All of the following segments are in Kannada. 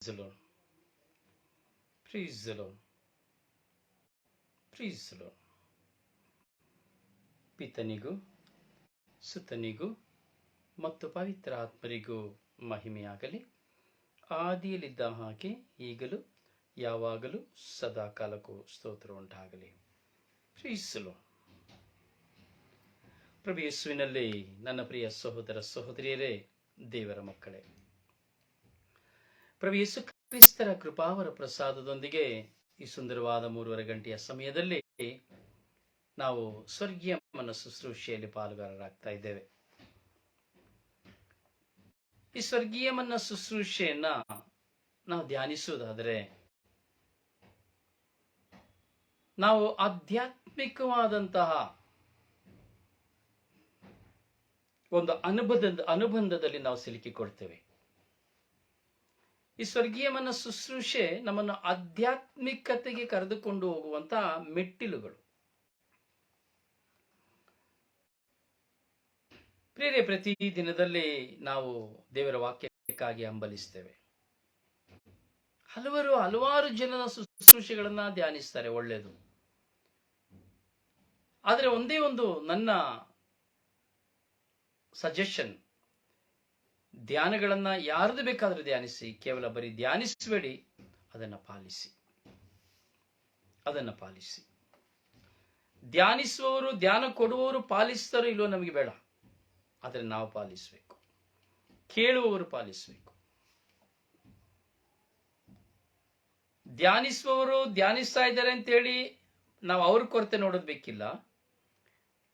the Lord. Praise the Lord. Praise the Lord. ಪಿತನಿಗೂ ಸುತನಿಗೂ ಮತ್ತು ಪವಿತ್ರ ಆತ್ಮರಿಗೂ ಮಹಿಮೆಯಾಗಲಿ. ಆದಿಯಲ್ಲಿದ್ದ ಹಾಗೆ ಈಗಲೂ ಯಾವಾಗಲೂ ಸದಾಕಾಲಕ್ಕೂ ಸ್ತೋತ್ರ ಉಂಟಾಗಲಿ. Praise the Lord. ಪ್ರಭು ಯೇಸುವಿನಲ್ಲಿ ನನ್ನ ಪ್ರಿಯ ಸಹೋದರ ಸಹೋದರಿಯರೇ, ದೇವರ ಮಕ್ಕಳೇ, ಪ್ರಭು ಯೇಸು ಕ್ರಿಸ್ತರ ಕೃಪಾವರ ಪ್ರಸಾದದೊಂದಿಗೆ ಈ ಸುಂದರವಾದ 3:30 ಗಂಟೆಯ ಸಮಯದಲ್ಲಿ ನಾವು ಸ್ವರ್ಗೀಯ ಮನ ಶುಶ್ರೂಷೆಯಲ್ಲಿ ಪಾಲುಗಾರರಾಗ್ತಾ ಇದ್ದೇವೆ. ಈ ಸ್ವರ್ಗೀಯ ಮನ ಶುಶ್ರೂಷೆಯನ್ನ ನಾವು ಧ್ಯಾನಿಸುವುದಾದರೆ ನಾವು ಆಧ್ಯಾತ್ಮಿಕವಾದಂತಹ ಒಂದು ಅನುಬಂಧದಲ್ಲಿ ನಾವು ಸಿಲುಕಿಕೊಳ್ತೇವೆ. ಈ ಸ್ವರ್ಗೀಯ ಮನ ಶುಶ್ರೂಷೆ ನಮ್ಮನ್ನು ಆಧ್ಯಾತ್ಮಿಕತೆಗೆ ಕರೆದುಕೊಂಡು ಹೋಗುವಂತಹ ಮೆಟ್ಟಿಲುಗಳು. ಪ್ರಿಯರೇ, ಪ್ರತಿ ದಿನದಲ್ಲಿ ನಾವು ದೇವರ ವಾಕ್ಯಕ್ಕಾಗಿ ಹಂಬಲಿಸ್ತೇವೆ. ಹಲವಾರು ಜನರ ಶುಶ್ರೂಷೆಗಳನ್ನ ಧ್ಯಾನಿಸ್ತಾರೆ, ಒಳ್ಳೆಯದು. ಆದರೆ ಒಂದೇ ಒಂದು ನನ್ನ ಸಜೆಷನ್, ಧ್ಯಾನಗಳನ್ನ ಯಾರದು ಬೇಕಾದ್ರೂ ಧ್ಯಾನಿಸಿ, ಕೇವಲ ಬರೀ ಧ್ಯಾನಿಸಬೇಡಿ, ಅದನ್ನ ಪಾಲಿಸಿ. ಧ್ಯಾನಿಸುವವರು, ಧ್ಯಾನ ಕೊಡುವವರು ಪಾಲಿಸ್ತಾರೋ ಇಲ್ವೋ ನಮಗೆ ಬೇಡ, ಆದರೆ ನಾವು ಪಾಲಿಸಬೇಕು. ಕೇಳುವವರು ಪಾಲಿಸಬೇಕು. ಧ್ಯಾನಿಸುವವರು ಧ್ಯಾನಿಸ್ತಾ ಇದ್ದಾರೆ ಅಂತೇಳಿ ನಾವು ಅವ್ರ ಕೊರತೆ ನೋಡೋದು ಬೇಕಿಲ್ಲ.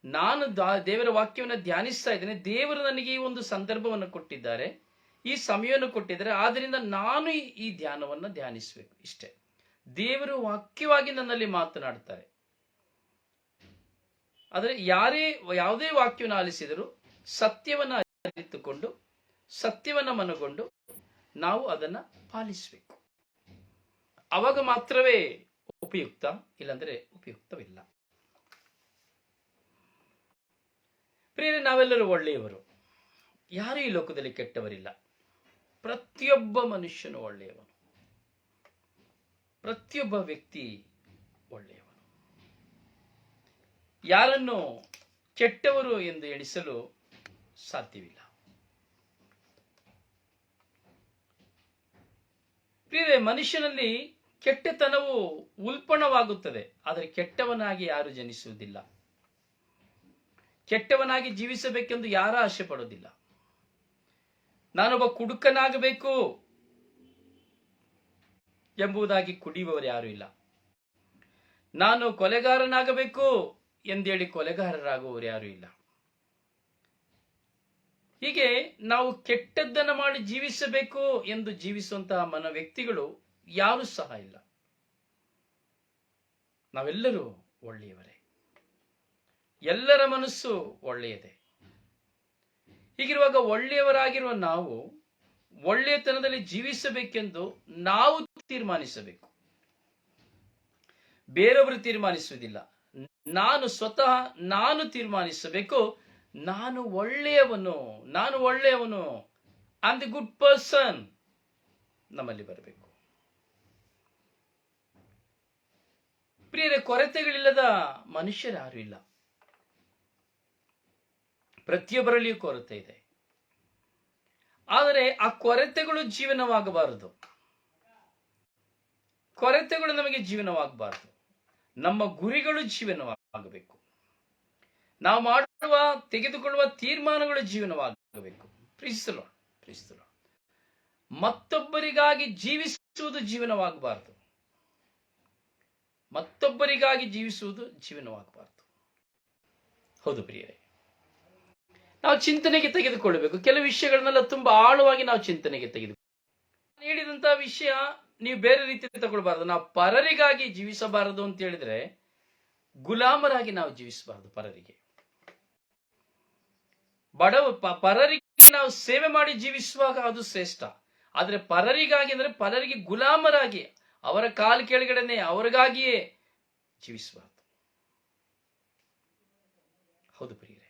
ನಾನು ದೇವರ ವಾಕ್ಯವನ್ನು ಧ್ಯಾನಿಸ್ತಾ ಇದ್ದೇನೆ, ದೇವರು ನನಗೆ ಈ ಒಂದು ಸಂದರ್ಭವನ್ನು ಕೊಟ್ಟಿದ್ದಾರೆ, ಈ ಸಮಯವನ್ನು ಕೊಟ್ಟಿದ್ದಾರೆ, ಆದ್ದರಿಂದ ನಾನು ಈ ಧ್ಯಾನವನ್ನು ಧ್ಯಾನಿಸಬೇಕು. ಇಷ್ಟೇ. ದೇವರು ವಾಕ್ಯವಾಗಿ ನನ್ನಲ್ಲಿ ಮಾತನಾಡ್ತಾರೆ. ಆದರೆ ಯಾವುದೇ ವಾಕ್ಯವನ್ನು ಆಲಿಸಿದರೂ ಸತ್ಯವನ್ನು ಅರಿತುಕೊಂಡು, ಸತ್ಯವನ್ನು ಮನಗೊಂಡು ನಾವು ಅದನ್ನು ಪಾಲಿಸಬೇಕು. ಅವಾಗ ಮಾತ್ರವೇ ಉಪಯುಕ್ತ, ಇಲ್ಲಾಂದ್ರೆ ಉಪಯುಕ್ತವಿಲ್ಲ. ಪ್ರಿಯರೇ, ನಾವೆಲ್ಲರೂ ಒಳ್ಳೆಯವರು, ಯಾರೂ ಈ ಲೋಕದಲ್ಲಿ ಕೆಟ್ಟವರಿಲ್ಲ. ಪ್ರತಿಯೊಬ್ಬ ಮನುಷ್ಯನು ಒಳ್ಳೆಯವನು, ಪ್ರತಿಯೊಬ್ಬ ವ್ಯಕ್ತಿ ಒಳ್ಳೆಯವನು. ಯಾರನ್ನು ಕೆಟ್ಟವರು ಎಂದು ಎಣಿಸಲು ಸಾಧ್ಯವಿಲ್ಲ. ಪ್ರಿಯರೇ, ಮನುಷ್ಯನಲ್ಲಿ ಕೆಟ್ಟತನವು ಉಲ್ಪಣವಾಗುತ್ತದೆ, ಆದರೆ ಕೆಟ್ಟವನಾಗಿ ಯಾರು ಜನಿಸುವುದಿಲ್ಲ. ಕೆಟ್ಟವನಾಗಿ ಜೀವಿಸಬೇಕೆಂದು ಯಾರ ಆಸೆ ಪಡೋದಿಲ್ಲ. ನಾನೊಬ್ಬ ಕುಡುಕನಾಗಬೇಕು ಎಂಬುದಾಗಿ ಕುಡಿಯುವವರು ಯಾರು ಇಲ್ಲ. ನಾನು ಕೊಲೆಗಾರನಾಗಬೇಕು ಎಂದೇಳಿ ಕೊಲೆಗಾರರಾಗುವವರು ಯಾರು ಇಲ್ಲ. ಹೀಗೆ ನಾವು ಕೆಟ್ಟದ್ದನ್ನು ಮಾಡಿ ಜೀವಿಸಬೇಕು ಎಂದು ಜೀವಿಸುವಂತಹ ವ್ಯಕ್ತಿಗಳು ಯಾರೂ ಸಹ ಇಲ್ಲ. ನಾವೆಲ್ಲರೂ ಒಳ್ಳೆಯವರೇ, ಎಲ್ಲರ ಮನಸ್ಸು ಒಳ್ಳೆಯದೇ. ಹೀಗಿರುವಾಗ ಒಳ್ಳೆಯವರಾಗಿರುವ ನಾವು ಒಳ್ಳೆಯತನದಲ್ಲಿ ಜೀವಿಸಬೇಕೆಂದು ನಾವು ತೀರ್ಮಾನಿಸಬೇಕು. ಬೇರೊಬ್ಬರು ತೀರ್ಮಾನಿಸುವುದಿಲ್ಲ, ನಾನು ತೀರ್ಮಾನಿಸಬೇಕು. ನಾನು ಒಳ್ಳೆಯವನು, I am the good person ನಮ್ಮಲ್ಲಿ ಬರಬೇಕು. ಪ್ರಿಯರೇ, ಕೊರತೆಗಳಿಲ್ಲದ ಮನುಷ್ಯರು ಯಾರು ಇಲ್ಲ. ಪ್ರತಿಯೊಬ್ಬರಲ್ಲಿಯೂ ಕೊರತೆ ಇದೆ. ಆದರೆ ಆ ಕೊರತೆಗಳು ಜೀವನವಾಗಬಾರದು. ಕೊರತೆಗಳು ನಮಗೆ ಜೀವನವಾಗಬಾರದು. ನಮ್ಮ ಗುರಿಗಳು ಜೀವನವಾಗಬೇಕು. ನಾವು ತೆಗೆದುಕೊಳ್ಳುವ ತೀರ್ಮಾನಗಳು ಜೀವನವಾಗಬೇಕು. ಪ್ರೀಸ್ ದಿ ಲಾರ್ಡ್. ಮತ್ತೊಬ್ಬರಿಗಾಗಿ ಜೀವಿಸುವುದು ಜೀವನವಾಗಬಾರದು. ಹೌದು ಪ್ರಿಯರೇ, ನಾವು ಚಿಂತನೆಗೆ ತೆಗೆದುಕೊಳ್ಳಬೇಕು. ಕೆಲವು ವಿಷಯಗಳನ್ನೆಲ್ಲ ತುಂಬಾ ಆಳವಾಗಿ ನಾವು ಚಿಂತನೆಗೆ ಹೇಳಿದಂತಹ ವಿಷಯ ನೀವು ಬೇರೆ ರೀತಿ ತಗೊಳ್ಬಾರದು. ನಾವು ಪರರಿಗಾಗಿ ಜೀವಿಸಬಾರದು ಅಂತ ಹೇಳಿದ್ರೆ, ಗುಲಾಮರಾಗಿ ನಾವು ಜೀವಿಸಬಾರದು. ಪರರಿಗೆ ನಾವು ಸೇವೆ ಮಾಡಿ ಜೀವಿಸುವಾಗ ಅದು ಶ್ರೇಷ್ಠ. ಆದ್ರೆ ಪರರಿಗಾಗಿ ಅಂದ್ರೆ ಪರರಿಗೆ ಗುಲಾಮರಾಗಿ, ಅವರ ಕಾಲು ಕೆಳಗಡೆನೆ ಅವರಿಗಾಗಿಯೇ ಜೀವಿಸಬಾರದು. ಹೌದು ಪ್ರಿಯರೇ,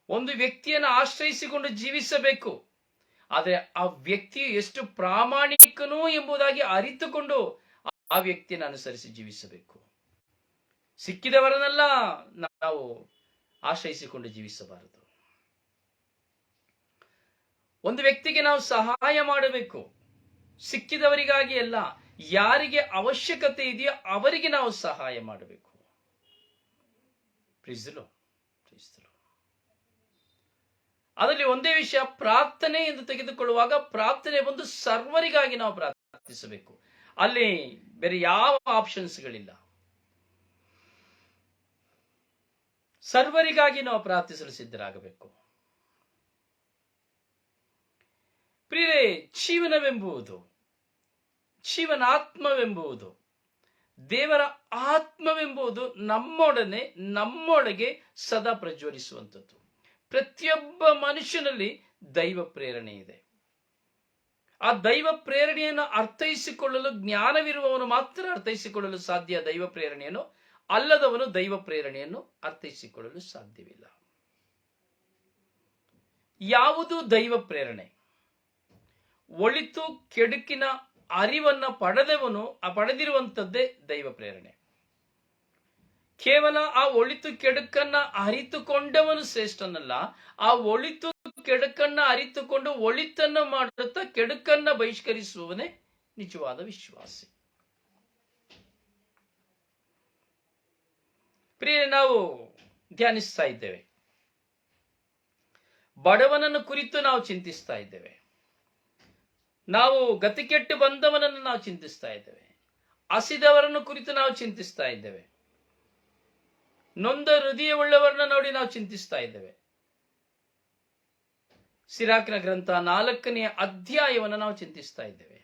ಒಂದು ವ್ಯಕ್ತಿಯನ್ನು ಆಶ್ರಯಿಸಿಕೊಂಡು ಜೀವಿಸಬೇಕು. ಆದರೆ ಆ ವ್ಯಕ್ತಿಯು ಎಷ್ಟು ಪ್ರಾಮಾಣಿಕನು ಎಂಬುದಾಗಿ ಅರಿತುಕೊಂಡು ಆ ವ್ಯಕ್ತಿಯನ್ನು ಅನುಸರಿಸಿ ಜೀವಿಸಬೇಕು. ಸಿಕ್ಕಿದವರನ್ನೆಲ್ಲ ನಾವು ಆಶ್ರಯಿಸಿಕೊಂಡು ಜೀವಿಸಬಾರದು. ಒಂದು ವ್ಯಕ್ತಿಗೆ ನಾವು ಸಹಾಯ ಮಾಡಬೇಕು, ಸಿಕ್ಕಿದವರಿಗಾಗಿ ಅಲ್ಲ, ಯಾರಿಗೆ ಅವಶ್ಯಕತೆ ಇದೆಯೋ ಅವರಿಗೆ ನಾವು ಸಹಾಯ ಮಾಡಬೇಕು. ಅದರಲ್ಲಿ ಒಂದೇ ವಿಷಯ, ಪ್ರಾರ್ಥನೆ ಎಂದು ತೆಗೆದುಕೊಳ್ಳುವಾಗ ಪ್ರಾರ್ಥನೆ ಬಂದು ಸರ್ವರಿಗಾಗಿ ನಾವು ಪ್ರಾರ್ಥಿಸಬೇಕು. ಅಲ್ಲಿ ಬೇರೆ ಯಾವ ಆಪ್ಷನ್ಸ್ಗಳಿಲ್ಲ. ಸರ್ವರಿಗಾಗಿ ನಾವು ಪ್ರಾರ್ಥಿಸಲು ಸಿದ್ಧರಾಗಬೇಕು. ಪ್ರಿಯರೇ, ಜೀವನಾತ್ಮವೆಂಬುದು, ದೇವರ ಆತ್ಮವೆಂಬುದು ನಮ್ಮೊಳಗೆ ಸದಾ ಪ್ರಜ್ವಲಿಸುವಂಥದ್ದು. ಪ್ರತಿಯೊಬ್ಬ ಮನುಷ್ಯನಲ್ಲಿ ದೈವ ಪ್ರೇರಣೆ ಇದೆ. ಆ ದೈವ ಪ್ರೇರಣೆಯನ್ನು ಅರ್ಥೈಸಿಕೊಳ್ಳಲು ಜ್ಞಾನವಿರುವವನು ಮಾತ್ರ ಅರ್ಥೈಸಿಕೊಳ್ಳಲು ಸಾಧ್ಯ ದೈವ ಪ್ರೇರಣೆಯನ್ನು. ಅಲ್ಲದವನು ದೈವ ಪ್ರೇರಣೆಯನ್ನು ಅರ್ಥೈಸಿಕೊಳ್ಳಲು ಸಾಧ್ಯವಿಲ್ಲ. ಯಾವುದು ದೈವ ಪ್ರೇರಣೆ? ಒಳಿತು ಕೆಡುಕಿನ ಅರಿವನ್ನ ಪಡೆದಿರುವಂಥದ್ದೇ ದೈವ ಪ್ರೇರಣೆ. ಕೇವಲ ಆ ಒಳಿತು ಕೆಡುಕನ್ನ ಅರಿತುಕೊಂಡವನು ಶ್ರೇಷ್ಠನಲ್ಲ, ಆ ಒಳಿತು ಕೆಡುಕನ್ನ ಅರಿತುಕೊಂಡು ಒಳಿತನ್ನು ಮಾಡುತ್ತಾ ಕೆಡುಕನ್ನ ಬಹಿಷ್ಕರಿಸುವವನೇ ನಿಜವಾದ ವಿಶ್ವಾಸಿ. ಪ್ರಿಯ, ನಾವು ಧ್ಯಾನಿಸ್ತಾ ಇದ್ದೇವೆ, ಬಡವನನ್ನು ಕುರಿತು ನಾವು ಚಿಂತಿಸ್ತಾ ಇದ್ದೇವೆ, ನಾವು ಗತಿಕೆಟ್ಟು ಬಂದವನನ್ನು ನಾವು ಚಿಂತಿಸ್ತಾ ಇದ್ದೇವೆ, ಹಸಿದವರನ್ನು ಕುರಿತು ನಾವು ಚಿಂತಿಸ್ತಾ ಇದ್ದೇವೆ, ನೊಂದ ಹೃದಯವುಳ್ಳವರನ್ನ ನೋಡಿ ನಾವು ಚಿಂತಿಸ್ತಾ ಇದ್ದೇವೆ. ಸಿರಾಕನ ಗ್ರಂಥ 4ನೇ ಅಧ್ಯಾಯವನ್ನು ನಾವು ಚಿಂತಿಸ್ತಾ ಇದ್ದೇವೆ.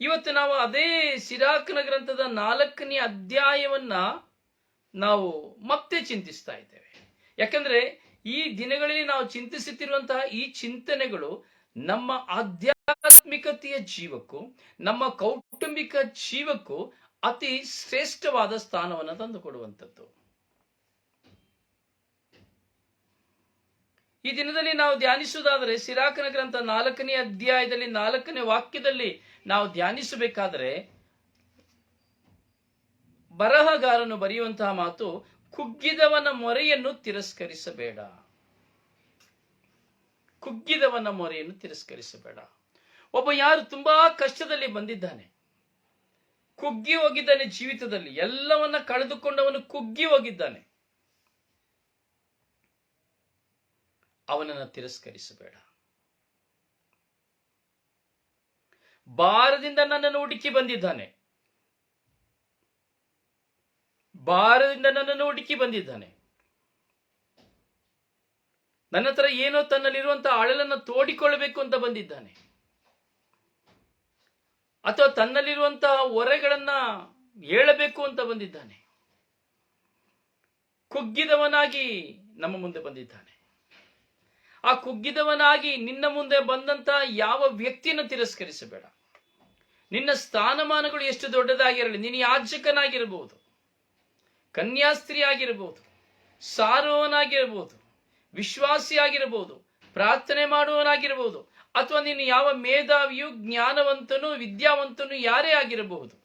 ಇವತ್ತು ನಾವು ಅದೇ ಸಿರಾಕನ ಗ್ರಂಥದ 4ನೇ ಅಧ್ಯಾಯವನ್ನ ನಾವು ಮತ್ತೆ ಚಿಂತಿಸ್ತಾ ಇದ್ದೇವೆ. ಯಾಕಂದ್ರೆ ಈ ದಿನಗಳಲ್ಲಿ ನಾವು ಚಿಂತಿಸುತ್ತಿರುವಂತಹ ಈ ಚಿಂತನೆಗಳು ನಮ್ಮ ಆಧ್ಯಾತ್ಮಿಕತೆಯ ಜೀವಕ್ಕೂ ನಮ್ಮ ಕೌಟುಂಬಿಕ ಜೀವಕ್ಕೂ ಅತಿ ಶ್ರೇಷ್ಠವಾದ ಸ್ಥಾನವನ್ನು ತಂದುಕೊಡುವಂಥದ್ದು. ಈ ದಿನದಲ್ಲಿ ನಾವು ಧ್ಯಾನಿಸುವುದಾದರೆ ಸಿರಾಕನ ಗ್ರಂಥ 4ನೇ ಅಧ್ಯಾಯದಲ್ಲಿ 4ನೇ ವಾಕ್ಯದಲ್ಲಿ ನಾವು ಧ್ಯಾನಿಸಬೇಕಾದರೆ ಬರಹಗಾರನು ಬರೆಯುವಂತಹ ಮಾತು, ಕುಗ್ಗಿದವನ ಮೊರೆಯನ್ನು ತಿರಸ್ಕರಿಸಬೇಡ. ಕುಗ್ಗಿದವನ ಮೊರೆಯನ್ನು ತಿರಸ್ಕರಿಸಬೇಡ. ಒಬ್ಬ ಯಾರು ತುಂಬಾ ಕಷ್ಟದಲ್ಲಿ ಬಂದಿದ್ದಾನೆ, ಕುಗ್ಗಿ ಹೋಗಿದ್ದಾನೆ, ಜೀವಿತದಲ್ಲಿ ಎಲ್ಲವನ್ನ ಕಳೆದುಕೊಂಡವನು ಕುಗ್ಗಿ ಹೋಗಿದ್ದಾನೆ, ಅವನನ್ನು ತಿರಸ್ಕರಿಸಬೇಡ. ಭಾರದಿಂದ ನನ್ನನ್ನು ಹುಡುಕಿ ಬಂದಿದ್ದಾನೆ, ನನ್ನ ಹತ್ರ ಏನೋ ತನ್ನಲ್ಲಿರುವಂತಹ ಅಳಲನ್ನು ತೋಡಿಕೊಳ್ಳಬೇಕು ಅಂತ ಬಂದಿದ್ದಾನೆ, ಅಥವಾ ತನ್ನಲ್ಲಿರುವಂತಹ ಹೊರೆಗಳನ್ನ ಹೇಳಬೇಕು ಅಂತ ಬಂದಿದ್ದಾನೆ. ಕುಗ್ಗಿದವನಾಗಿ ನಮ್ಮ ಮುಂದೆ ಬಂದಿದ್ದಾನೆ. ಆ ಕುಗ್ಗಿದವನಾಗಿ ನಿನ್ನ ಮುಂದೆ ಬಂದಂತಹ ಯಾವ ವ್ಯಕ್ತಿಯನ್ನು ತಿರಸ್ಕರಿಸಬೇಡ. ನಿನ್ನ ಸ್ಥಾನಮಾನಗಳು ಎಷ್ಟು ದೊಡ್ಡದಾಗಿರಲಿ, ನೀನು ಯಾಜಕನಾಗಿರಬಹುದು, ಕನ್ಯಾಸ್ತ್ರೀ ಆಗಿರಬಹುದು, ಸಾರುವವನಾಗಿರಬಹುದು, ವಿಶ್ವಾಸಿಯಾಗಿರಬಹುದು, ಪ್ರಾರ್ಥನೆ ಮಾಡುವವನಾಗಿರಬಹುದು, ಅಥವಾ ನೀನು ಯಾವ ಮೇಧಾವಿಯು, ಜ್ಞಾನವಂತನು, ವಿದ್ಯಾವಂತನು ಯಾರೇ ಆಗಿರಬಹುದು.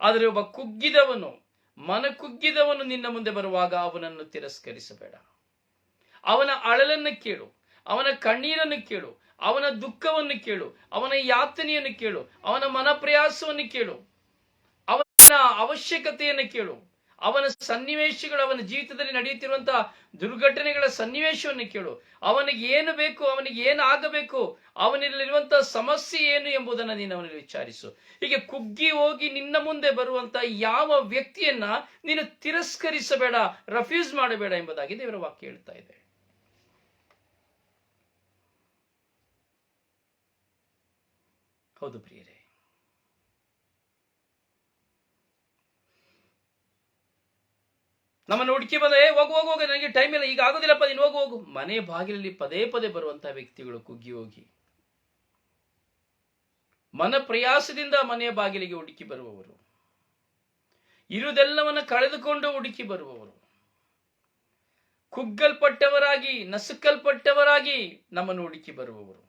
ಆದರೆ ಒಬ್ಬ ಕುಗ್ಗಿದವನು, ಮನಕುಗ್ಗಿದವನು ನಿನ್ನ ಮುಂದೆ ಬರುವಾಗ ಅವನನ್ನು ತಿರಸ್ಕರಿಸಬೇಡ. ಅವನ ಅಳಲನ್ನು ಕೇಳು, ಅವನ ಕಣ್ಣೀರನ್ನು ಕೇಳು, ಅವನ ದುಃಖವನ್ನು ಕೇಳು, ಅವನ ಯಾತನೆಯನ್ನು ಕೇಳು, ಅವನ ಮನಪ್ರಯಾಸವನ್ನು ಕೇಳು, ಅವನ ಅವಶ್ಯಕತೆಯನ್ನು ಕೇಳು, ಅವನ ಸನ್ನಿವೇಶಗಳು, ಅವನ ಜೀವಿತದಲ್ಲಿ ನಡೆಯುತ್ತಿರುವಂತಹ ದುರ್ಘಟನೆಗಳ ಸನ್ನಿವೇಶವನ್ನು ಕೇಳು. ಅವನಿಗೆ ಏನು ಬೇಕು, ಅವನಿಗೆ ಏನು ಆಗಬೇಕು, ಅವನಲ್ಲಿರುವಂತಹ ಸಮಸ್ಯೆ ಏನು ಎಂಬುದನ್ನು ನೀನು ಅವನಲ್ಲಿ ವಿಚಾರಿಸು. ಹೀಗೆ ಕುಗ್ಗಿ ಹೋಗಿ ನಿನ್ನ ಮುಂದೆ ಬರುವಂತಹ ಯಾವ ವ್ಯಕ್ತಿಯನ್ನ ನೀನು ತಿರಸ್ಕರಿಸಬೇಡ, ರೆಫ್ಯೂಸ್ ಮಾಡಬೇಡ ಎಂಬುದಾಗಿ ದೇವರ ವಾಕ್ಯ ಹೇಳ್ತಾ ಇದೆ. ಹೌದು ಪ್ರಿಯರೇ, ನಮ್ಮನ್ನು ಹುಡುಕಿ ಬಂದ, ಹೋಗು ನನಗೆ ಟೈಮ್ ಇಲ್ಲ, ಈಗ ಆಗೋದಿಲ್ಲಪ್ಪ, ನೀನು ಹೋಗು. ಮನೆ ಬಾಗಿಲಲ್ಲಿ ಪದೇ ಪದೇ ಬರುವಂತಹ ವ್ಯಕ್ತಿಗಳು ಕುಗ್ಗಿ ಹೋಗಿ ಮನ ಪ್ರಯಾಸದಿಂದ ಮನೆಯ ಬಾಗಿಲಿಗೆ ಹುಡುಕಿ ಬರುವವರು, ಇರುವುದೆಲ್ಲವನ್ನ ಕಳೆದುಕೊಂಡು ಹುಡುಕಿ ಬರುವವರು, ಕುಗ್ಗಲ್ಪಟ್ಟವರಾಗಿ ನಸುಕಲ್ಪಟ್ಟವರಾಗಿ ನಮ್ಮನ್ನು ಹುಡುಕಿ ಬರುವವರು.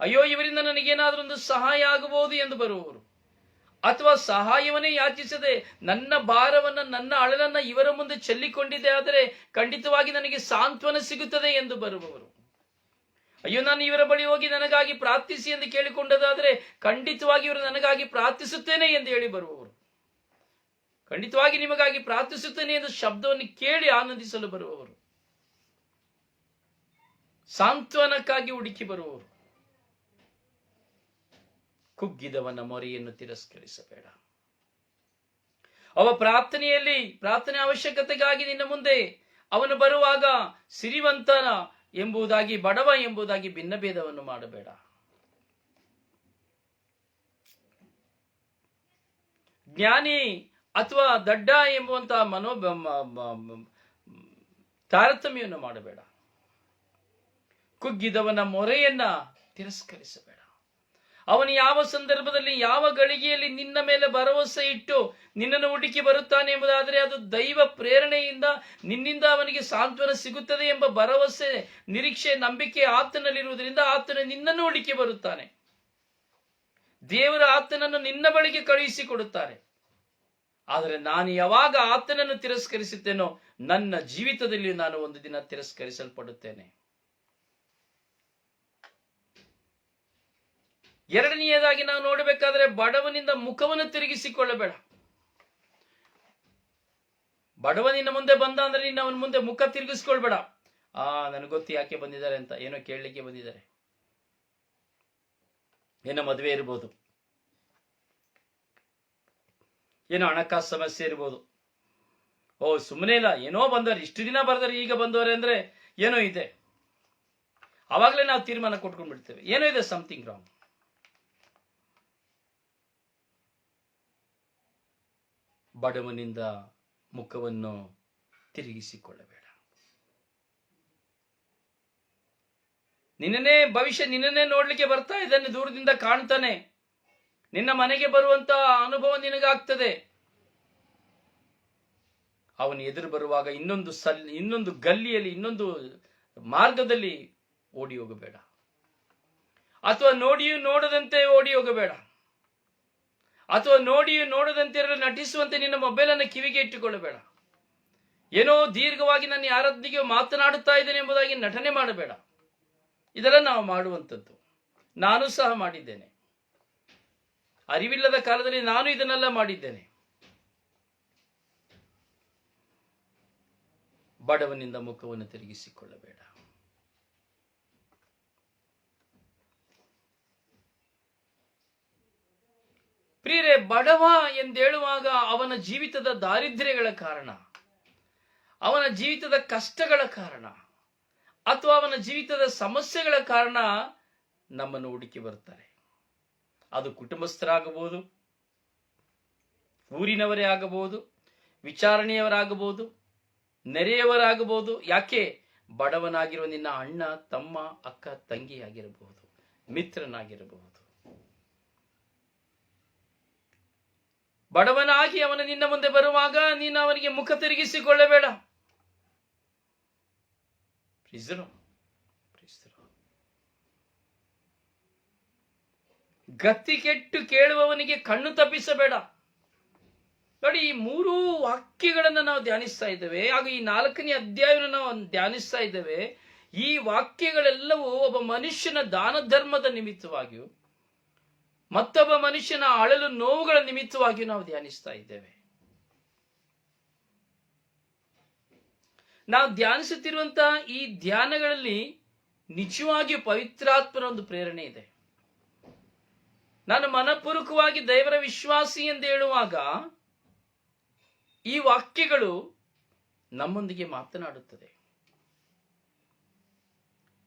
ಅಯ್ಯೋ, ಇವರಿಂದ ನನಗೇನಾದ್ರೂ ಒಂದು ಸಹಾಯ ಆಗಬಹುದು ಎಂದು ಬರುವವರು. ಅಥವಾ ಸಹಾಯವನ್ನೇ ಯಾಚಿಸದೆ ನನ್ನ ಭಾರವನ್ನ, ನನ್ನ ಅಳಲನ್ನ ಇವರ ಮುಂದೆ ಚೆಲ್ಲಿಕೊಂಡಿದ್ದೆ ಆದರೆ ಖಂಡಿತವಾಗಿ ನನಗೆ ಸಾಂತ್ವನ ಸಿಗುತ್ತದೆ ಎಂದು ಬರುವವರು. ಅಯ್ಯೋ, ನಾನು ಇವರ ಬಳಿ ಹೋಗಿ ನನಗಾಗಿ ಪ್ರಾರ್ಥಿಸಿ ಎಂದು ಕೇಳಿಕೊಂಡದಾದರೆ ಖಂಡಿತವಾಗಿ ಇವರು ನನಗಾಗಿ ಪ್ರಾರ್ಥಿಸುತ್ತೇನೆ ಎಂದು ಹೇಳಿ ಬರುವವರು. ಖಂಡಿತವಾಗಿ ನಿಮಗಾಗಿ ಪ್ರಾರ್ಥಿಸುತ್ತೇನೆ ಎಂದು ಶಬ್ದವನ್ನು ಕೇಳಿ ಆನಂದಿಸಲು ಬರುವವರು. ಸಾಂತ್ವನಕ್ಕಾಗಿ ಹುಡುಕಿ ಬರುವವರು. ಕುಗ್ಗಿದವನ ಮೊರೆಯನ್ನು ತಿರಸ್ಕರಿಸಬೇಡ. ಅವ ಪ್ರಾರ್ಥನೆ ಅವಶ್ಯಕತೆಗಾಗಿ ನಿನ್ನ ಮುಂದೆ ಅವನು ಬರುವಾಗ ಸಿರಿವಂತನ ಎಂಬುದಾಗಿ ಬಡವ ಎಂಬುದಾಗಿ ಭಿನ್ನಭೇದವನ್ನು ಮಾಡಬೇಡ. ಜ್ಞಾನಿ ಅಥವಾ ದಡ್ಡ ಎಂಬುವಂತಹ ತಾರತಮ್ಯವನ್ನು ಮಾಡಬೇಡ. ಕುಗ್ಗಿದವನ ಮೊರೆಯನ್ನ ತಿರಸ್ಕರಿಸಬೇಡ. ಅವನು ಯಾವ ಸಂದರ್ಭದಲ್ಲಿ, ಯಾವ ಗಳಿಗೆಯಲ್ಲಿ ನಿನ್ನ ಮೇಲೆ ಭರವಸೆ ಇಟ್ಟು ನಿನ್ನನ್ನು ಹುಡುಕಿ ಬರುತ್ತಾನೆ ಎಂಬುದಾದರೆ ಅದು ದೈವ ಪ್ರೇರಣೆಯಿಂದ ನಿನ್ನಿಂದ ಅವನಿಗೆ ಸಾಂತ್ವನ ಸಿಗುತ್ತದೆ ಎಂಬ ಭರವಸೆ, ನಿರೀಕ್ಷೆ, ನಂಬಿಕೆ ಆತನಲ್ಲಿರುವುದರಿಂದ ಆತನು ನಿನ್ನನ್ನು ಹುಡುಕಿ ಬರುತ್ತಾನೆ. ದೇವರ ಆತನನ್ನು ನಿನ್ನ ಬಳಿಗೆ ಕಳುಹಿಸಿಕೊಡುತ್ತಾರೆ. ಆದರೆ ನಾನು ಯಾವಾಗ ಆತನನ್ನು ತಿರಸ್ಕರಿಸುತ್ತೇನೋ ನನ್ನ ಜೀವಿತದಲ್ಲಿ ನಾನು ಒಂದು ದಿನ ತಿರಸ್ಕರಿಸಲ್ಪಡುತ್ತೇನೆ. ಎರಡನೆಯದಾಗಿ ನಾವು ನೋಡಬೇಕಾದ್ರೆ ಬಡವನಿಂದ ಮುಖವನ್ನು ತಿರುಗಿಸಿಕೊಳ್ಳಬೇಡ. ಬಡವನಿನ ಮುಂದೆ ಬಂದ ಅಂದ್ರೆ ನೀನು ಅವನ ಮುಂದೆ ಮುಖ ತಿರುಗಿಸ್ಕೊಳ್ಬೇಡ. ನನಗೆ ಗೊತ್ತು ಯಾಕೆ ಬಂದಿದ್ದಾರೆ ಅಂತ, ಏನೋ ಕೇಳಲಿಕ್ಕೆ ಬಂದಿದ್ದಾರೆ, ಏನೋ ಮದುವೆ ಇರ್ಬೋದು, ಏನೋ ಹಣಕಾಸು ಸಮಸ್ಯೆ ಇರ್ಬೋದು. ಸುಮ್ಮನೆ ಇಲ್ಲ, ಏನೋ ಬಂದವರು, ಇಷ್ಟು ದಿನ ಬರ್ತಾರೆ, ಈಗ ಬಂದವರೆ ಅಂದ್ರೆ ಏನೋ ಇದೆ. ಅವಾಗಲೇ ನಾವು ತೀರ್ಮಾನ ಕೊಟ್ಕೊಂಡ್ಬಿಡ್ತೇವೆ, ಏನೋ ಇದೆ, ಸಮಥಿಂಗ್ ರಾಂಗ್. ಬಡವನಿಂದ ಮುಖವನ್ನು ತಿರುಗಿಸಿಕೊಳ್ಳಬೇಡ. ನಿನ್ನನ್ನೇ ನೋಡ್ಲಿಕ್ಕೆ ಬರ್ತಾ ಇದ್ದಾನೆ, ದೂರದಿಂದ ಕಾಣ್ತಾನೆ. ನಿನ್ನ ಮನೆಗೆ ಬರುವಂತ ಅನುಭವ ನಿನಗಾಗ್ತದೆ. ಅವನು ಎದುರು ಬರುವಾಗ ಇನ್ನೊಂದು ಗಲ್ಲಿಯಲ್ಲಿ, ಇನ್ನೊಂದು ಮಾರ್ಗದಲ್ಲಿ ಓಡಿ ಹೋಗಬೇಡ. ಅಥವಾ ನೋಡಿಯೂ ನೋಡದಂತೆ ಓಡಿ ಹೋಗಬೇಡ. ಅಥವಾ ನೋಡಿಯೂ ನೋಡದಂತೆ ನಟಿಸುವಂತೆ ನಿನ್ನ ಮೊಬೈಲ್ ಅನ್ನು ಕಿವಿಗೆ ಇಟ್ಟುಕೊಳ್ಳಬೇಡ. ಏನೋ ದೀರ್ಘವಾಗಿ ನಾನು ಯಾರೊಂದಿಗೆ ಮಾತನಾಡುತ್ತಾ ಇದ್ದೇನೆ ಎಂಬುದಾಗಿ ನಟನೆ ಮಾಡಬೇಡ. ಇದೆಲ್ಲ ನಾವು ಮಾಡುವಂಥದ್ದು. ನಾನು ಸಹ ಮಾಡಿದ್ದೇನೆ. ಅರಿವಿಲ್ಲದ ಕಾಲದಲ್ಲಿ ನಾನು ಇದನ್ನೆಲ್ಲ ಮಾಡಿದ್ದೇನೆ. ಬಡವನಿಂದ ಮುಖವನ್ನು ತಿರುಗಿಸಿಕೊಳ್ಳಬೇಡ. ಪ್ರಿಯರೇ, ಬಡವ ಎಂದೇಳುವಾಗ ಅವನ ಜೀವಿತದ ದಾರಿದ್ರ್ಯಗಳ ಕಾರಣ, ಅವನ ಜೀವಿತದ ಕಷ್ಟಗಳ ಕಾರಣ, ಅಥವಾ ಅವನ ಜೀವಿತದ ಸಮಸ್ಯೆಗಳ ಕಾರಣ ನಮ್ಮನ್ನು ಹುಡುಕಿ ಬರ್ತಾರೆ. ಅದು ಕುಟುಂಬಸ್ಥರಾಗಬಹುದು, ಊರಿನವರೇ ಆಗಬಹುದು, ವಿಚಾರಣೆಯವರಾಗಬಹುದು, ನೆರೆಯವರಾಗಬಹುದು. ಯಾಕೆ? ಬಡವನಾಗಿರುವ ನಿನ್ನ ಅಣ್ಣ, ತಮ್ಮ, ಅಕ್ಕ, ತಂಗಿಯಾಗಿರಬಹುದು, ಮಿತ್ರನಾಗಿರಬಹುದು. ಬಡವನಾಗಿ ಅವನು ನಿನ್ನ ಮುಂದೆ ಬರುವಾಗ ನೀನು ಅವನಿಗೆ ಮುಖ ತಿರುಗಿಸಿಕೊಳ್ಳಬೇಡ. ಗತಿ ಕೆಟ್ಟು ಕೇಳುವವನಿಗೆ ಕಣ್ಣು ತಪ್ಪಿಸಬೇಡ. ನೋಡಿ, ಈ 3 ವಾಕ್ಯಗಳನ್ನು ನಾವು ಧ್ಯಾನಿಸ್ತಾ ಇದ್ದೇವೆ. ಹಾಗೂ ಈ 4ನೇ ಅಧ್ಯಾಯವನ್ನು ನಾವು ಧ್ಯಾನಿಸ್ತಾ ಇದ್ದೇವೆ. ಈ ವಾಕ್ಯಗಳೆಲ್ಲವೂ ಒಬ್ಬ ಮನುಷ್ಯನ ದಾನ ಧರ್ಮದ ನಿಮಿತ್ತವಾಗಿಯೂ ಮತ್ತೊಬ್ಬ ಮನುಷ್ಯನ ಅಳಲು ನೋವುಗಳ ನಿಮಿತ್ತವಾಗಿಯೂ ನಾವು ಧ್ಯಾನಿಸ್ತಾ ಇದ್ದೇವೆ. ನಾವು ಧ್ಯಾನಿಸುತ್ತಿರುವಂತಹ ಈ ಧ್ಯಾನಗಳಲ್ಲಿ ನಿಜವಾಗಿಯೂ ಪವಿತ್ರಾತ್ಮನ ಒಂದು ಪ್ರೇರಣೆ ಇದೆ. ನಾನು ಮನಪೂರ್ವಕವಾಗಿ ದೇವರ ವಿಶ್ವಾಸಿ ಎಂದು ಹೇಳುವಾಗ ಈ ವಾಕ್ಯಗಳು ನಮ್ಮೊಂದಿಗೆ ಮಾತನಾಡುತ್ತದೆ.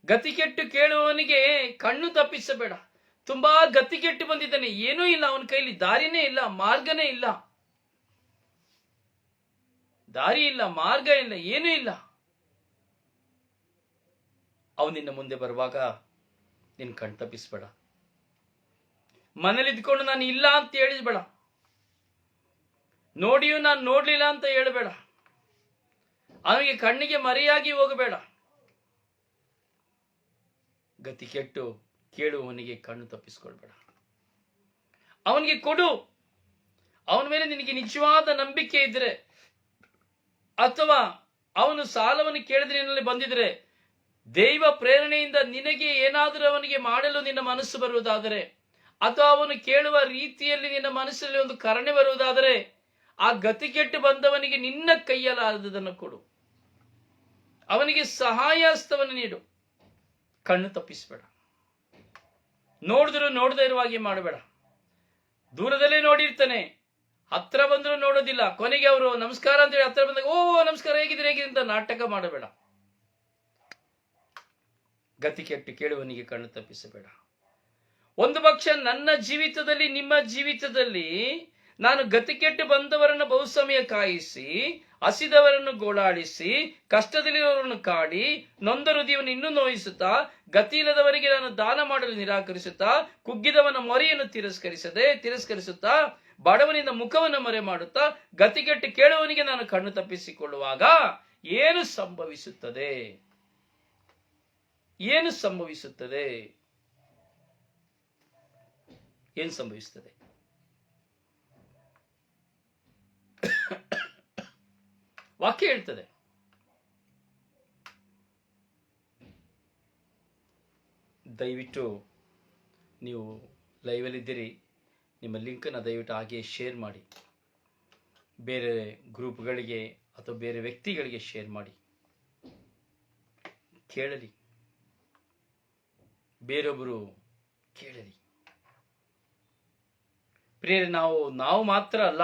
ಗತಿಕೆಟ್ಟು ಕೇಳುವವನಿಗೆ ಕಣ್ಣು ತಪ್ಪಿಸಬೇಡ. ತುಂಬಾ ಗತಿಗೆಟ್ಟು ಬಂದಿದ್ದಾನೆ, ಏನೂ ಇಲ್ಲ, ಅವನ ಕೈಲಿ ದಾರಿನೇ ಇಲ್ಲ, ಮಾರ್ಗನೇ ಇಲ್ಲ, ದಾರಿ ಇಲ್ಲ, ಮಾರ್ಗ ಇಲ್ಲ, ಏನೂ ಇಲ್ಲ. ಅವನು ನಿನ್ನ ಮುಂದೆ ಬರುವಾಗ ನಿನ್ ಕಣ್ ತಪ್ಪಿಸ್ಬೇಡ. ಮನೇಲಿ ಇದ್ಕೊಂಡು ನಾನು ಇಲ್ಲ ಅಂತ ಹೇಳಿಸ್ಬೇಡ. ನೋಡಿಯೂ ನಾನು ನೋಡ್ಲಿಲ್ಲ ಅಂತ ಹೇಳಬೇಡ. ಅವನಿಗೆ ಕಣ್ಣಿಗೆ ಮರೆಯಾಗಿ ಹೋಗಬೇಡ. ಗತಿ ಕೆಟ್ಟು ಕೇಳುವವನಿಗೆ ಕಣ್ಣು ತಪ್ಪಿಸಿಕೊಳ್ಬೇಡ. ಅವನಿಗೆ ಕೊಡು. ಅವನ ಮೇಲೆ ನಿನಗೆ ನಿಜವಾದ ನಂಬಿಕೆ ಇದ್ರೆ, ಅಥವಾ ಅವನು ಸಾಲವನ್ನು ಕೇಳಿದ್ರೆ ನಿನ್ನಲ್ಲಿ ಬಂದಿದ್ರೆ, ದೈವ ಪ್ರೇರಣೆಯಿಂದ ನಿನಗೆ ಏನಾದರೂ ಅವನಿಗೆ ಮಾಡಲು ನಿನ್ನ ಮನಸ್ಸು ಬರುವುದಾದರೆ, ಅಥವಾ ಅವನು ಕೇಳುವ ರೀತಿಯಲ್ಲಿ ನಿನ್ನ ಮನಸ್ಸಲ್ಲಿ ಒಂದು ಕರುಣೆ ಬರುವುದಾದರೆ, ಆ ಗತಿ ಕೆಟ್ಟು ಬಂದವನಿಗೆ ನಿನ್ನ ಕೈಯಲ್ಲಾದದನ್ನು ಕೊಡು. ಅವನಿಗೆ ಸಹಾಯ ಹಸ್ತವನ್ನು ನೀಡು. ಕಣ್ಣು ತಪ್ಪಿಸಬೇಡ. ನೋಡಿದ್ರು ನೋಡದೇ ಇರುವ ಹಾಗೆ ಮಾಡಬೇಡ. ದೂರದಲ್ಲೇ ನೋಡಿರ್ತಾನೆ, ಹತ್ರ ಬಂದರೂ ನೋಡೋದಿಲ್ಲ. ಕೊನೆಗೆ ಅವರು ನಮಸ್ಕಾರ ಅಂತೇಳಿ ಹತ್ರ ಬಂದಾಗ, ಓ ನಮಸ್ಕಾರ, ಹೇಗಿದ್ರೆ ಅಂತ ನಾಟಕ ಮಾಡಬೇಡ. ಗತಿ ಕೆಟ್ಟು ಕೇಳುವನಿಗೆ ಕಣ್ಣು ತಪ್ಪಿಸಬೇಡ. ಒಂದು ಪಕ್ಷ ನನ್ನ ಜೀವಿತದಲ್ಲಿ, ನಿಮ್ಮ ಜೀವಿತದಲ್ಲಿ ನಾನು ಗತಿ ಕೆಟ್ಟು ಬಂದವರನ್ನು ಬಹುಸಮಯ ಕಾಯಿಸಿ, ಹಸಿದವರನ್ನು ಗೋಳಾಡಿಸಿ, ಕಷ್ಟದಲ್ಲಿರುವವರನ್ನು ಕಾಡಿ, ನೊಂದ ಹೃದಯವನ್ನು ಇನ್ನೂ ನೋಯಿಸುತ್ತಾ, ಗತಿ ಇಲ್ಲದವರಿಗೆ ನಾನು ದಾನ ಮಾಡಲು ನಿರಾಕರಿಸುತ್ತಾ, ಕುಗ್ಗಿದವನ ಮೊರೆಯನ್ನು ತಿರಸ್ಕರಿಸುತ್ತಾ, ಬಡವನಿಂದ ಮುಖವನ್ನು ಮರೆ ಮಾಡುತ್ತಾ, ಗತಿಗೆಟ್ಟು ಕೇಳುವವನಿಗೆ ನಾನು ಕಣ್ಣು ತಪ್ಪಿಸಿಕೊಳ್ಳುವಾಗ ಏನು ಸಂಭವಿಸುತ್ತದೆ? ಏನು ಸಂಭವಿಸುತ್ತದೆ? ಏನು ಸಂಭವಿಸುತ್ತದೆ? ವಾಕ್ಯ ಹೇಳ್ತದೆ, ದಯವಿಟ್ಟು ನೀವು ಲೈವಲ್ಲಿದ್ದೀರಿ, ನಿಮ್ಮ ಲಿಂಕನ್ನು ದಯವಿಟ್ಟು ಹಾಗೆ ಶೇರ್ ಮಾಡಿ. ಬೇರೆ ಗ್ರೂಪ್ಗಳಿಗೆ ಅಥವಾ ಬೇರೆ ವ್ಯಕ್ತಿಗಳಿಗೆ ಶೇರ್ ಮಾಡಿ. ಕೇಳಲಿ, ಬೇರೊಬ್ಬರು ಕೇಳಲಿ. ಪ್ರಿಯರೇ, ನಾವು ಮಾತ್ರ ಅಲ್ಲ,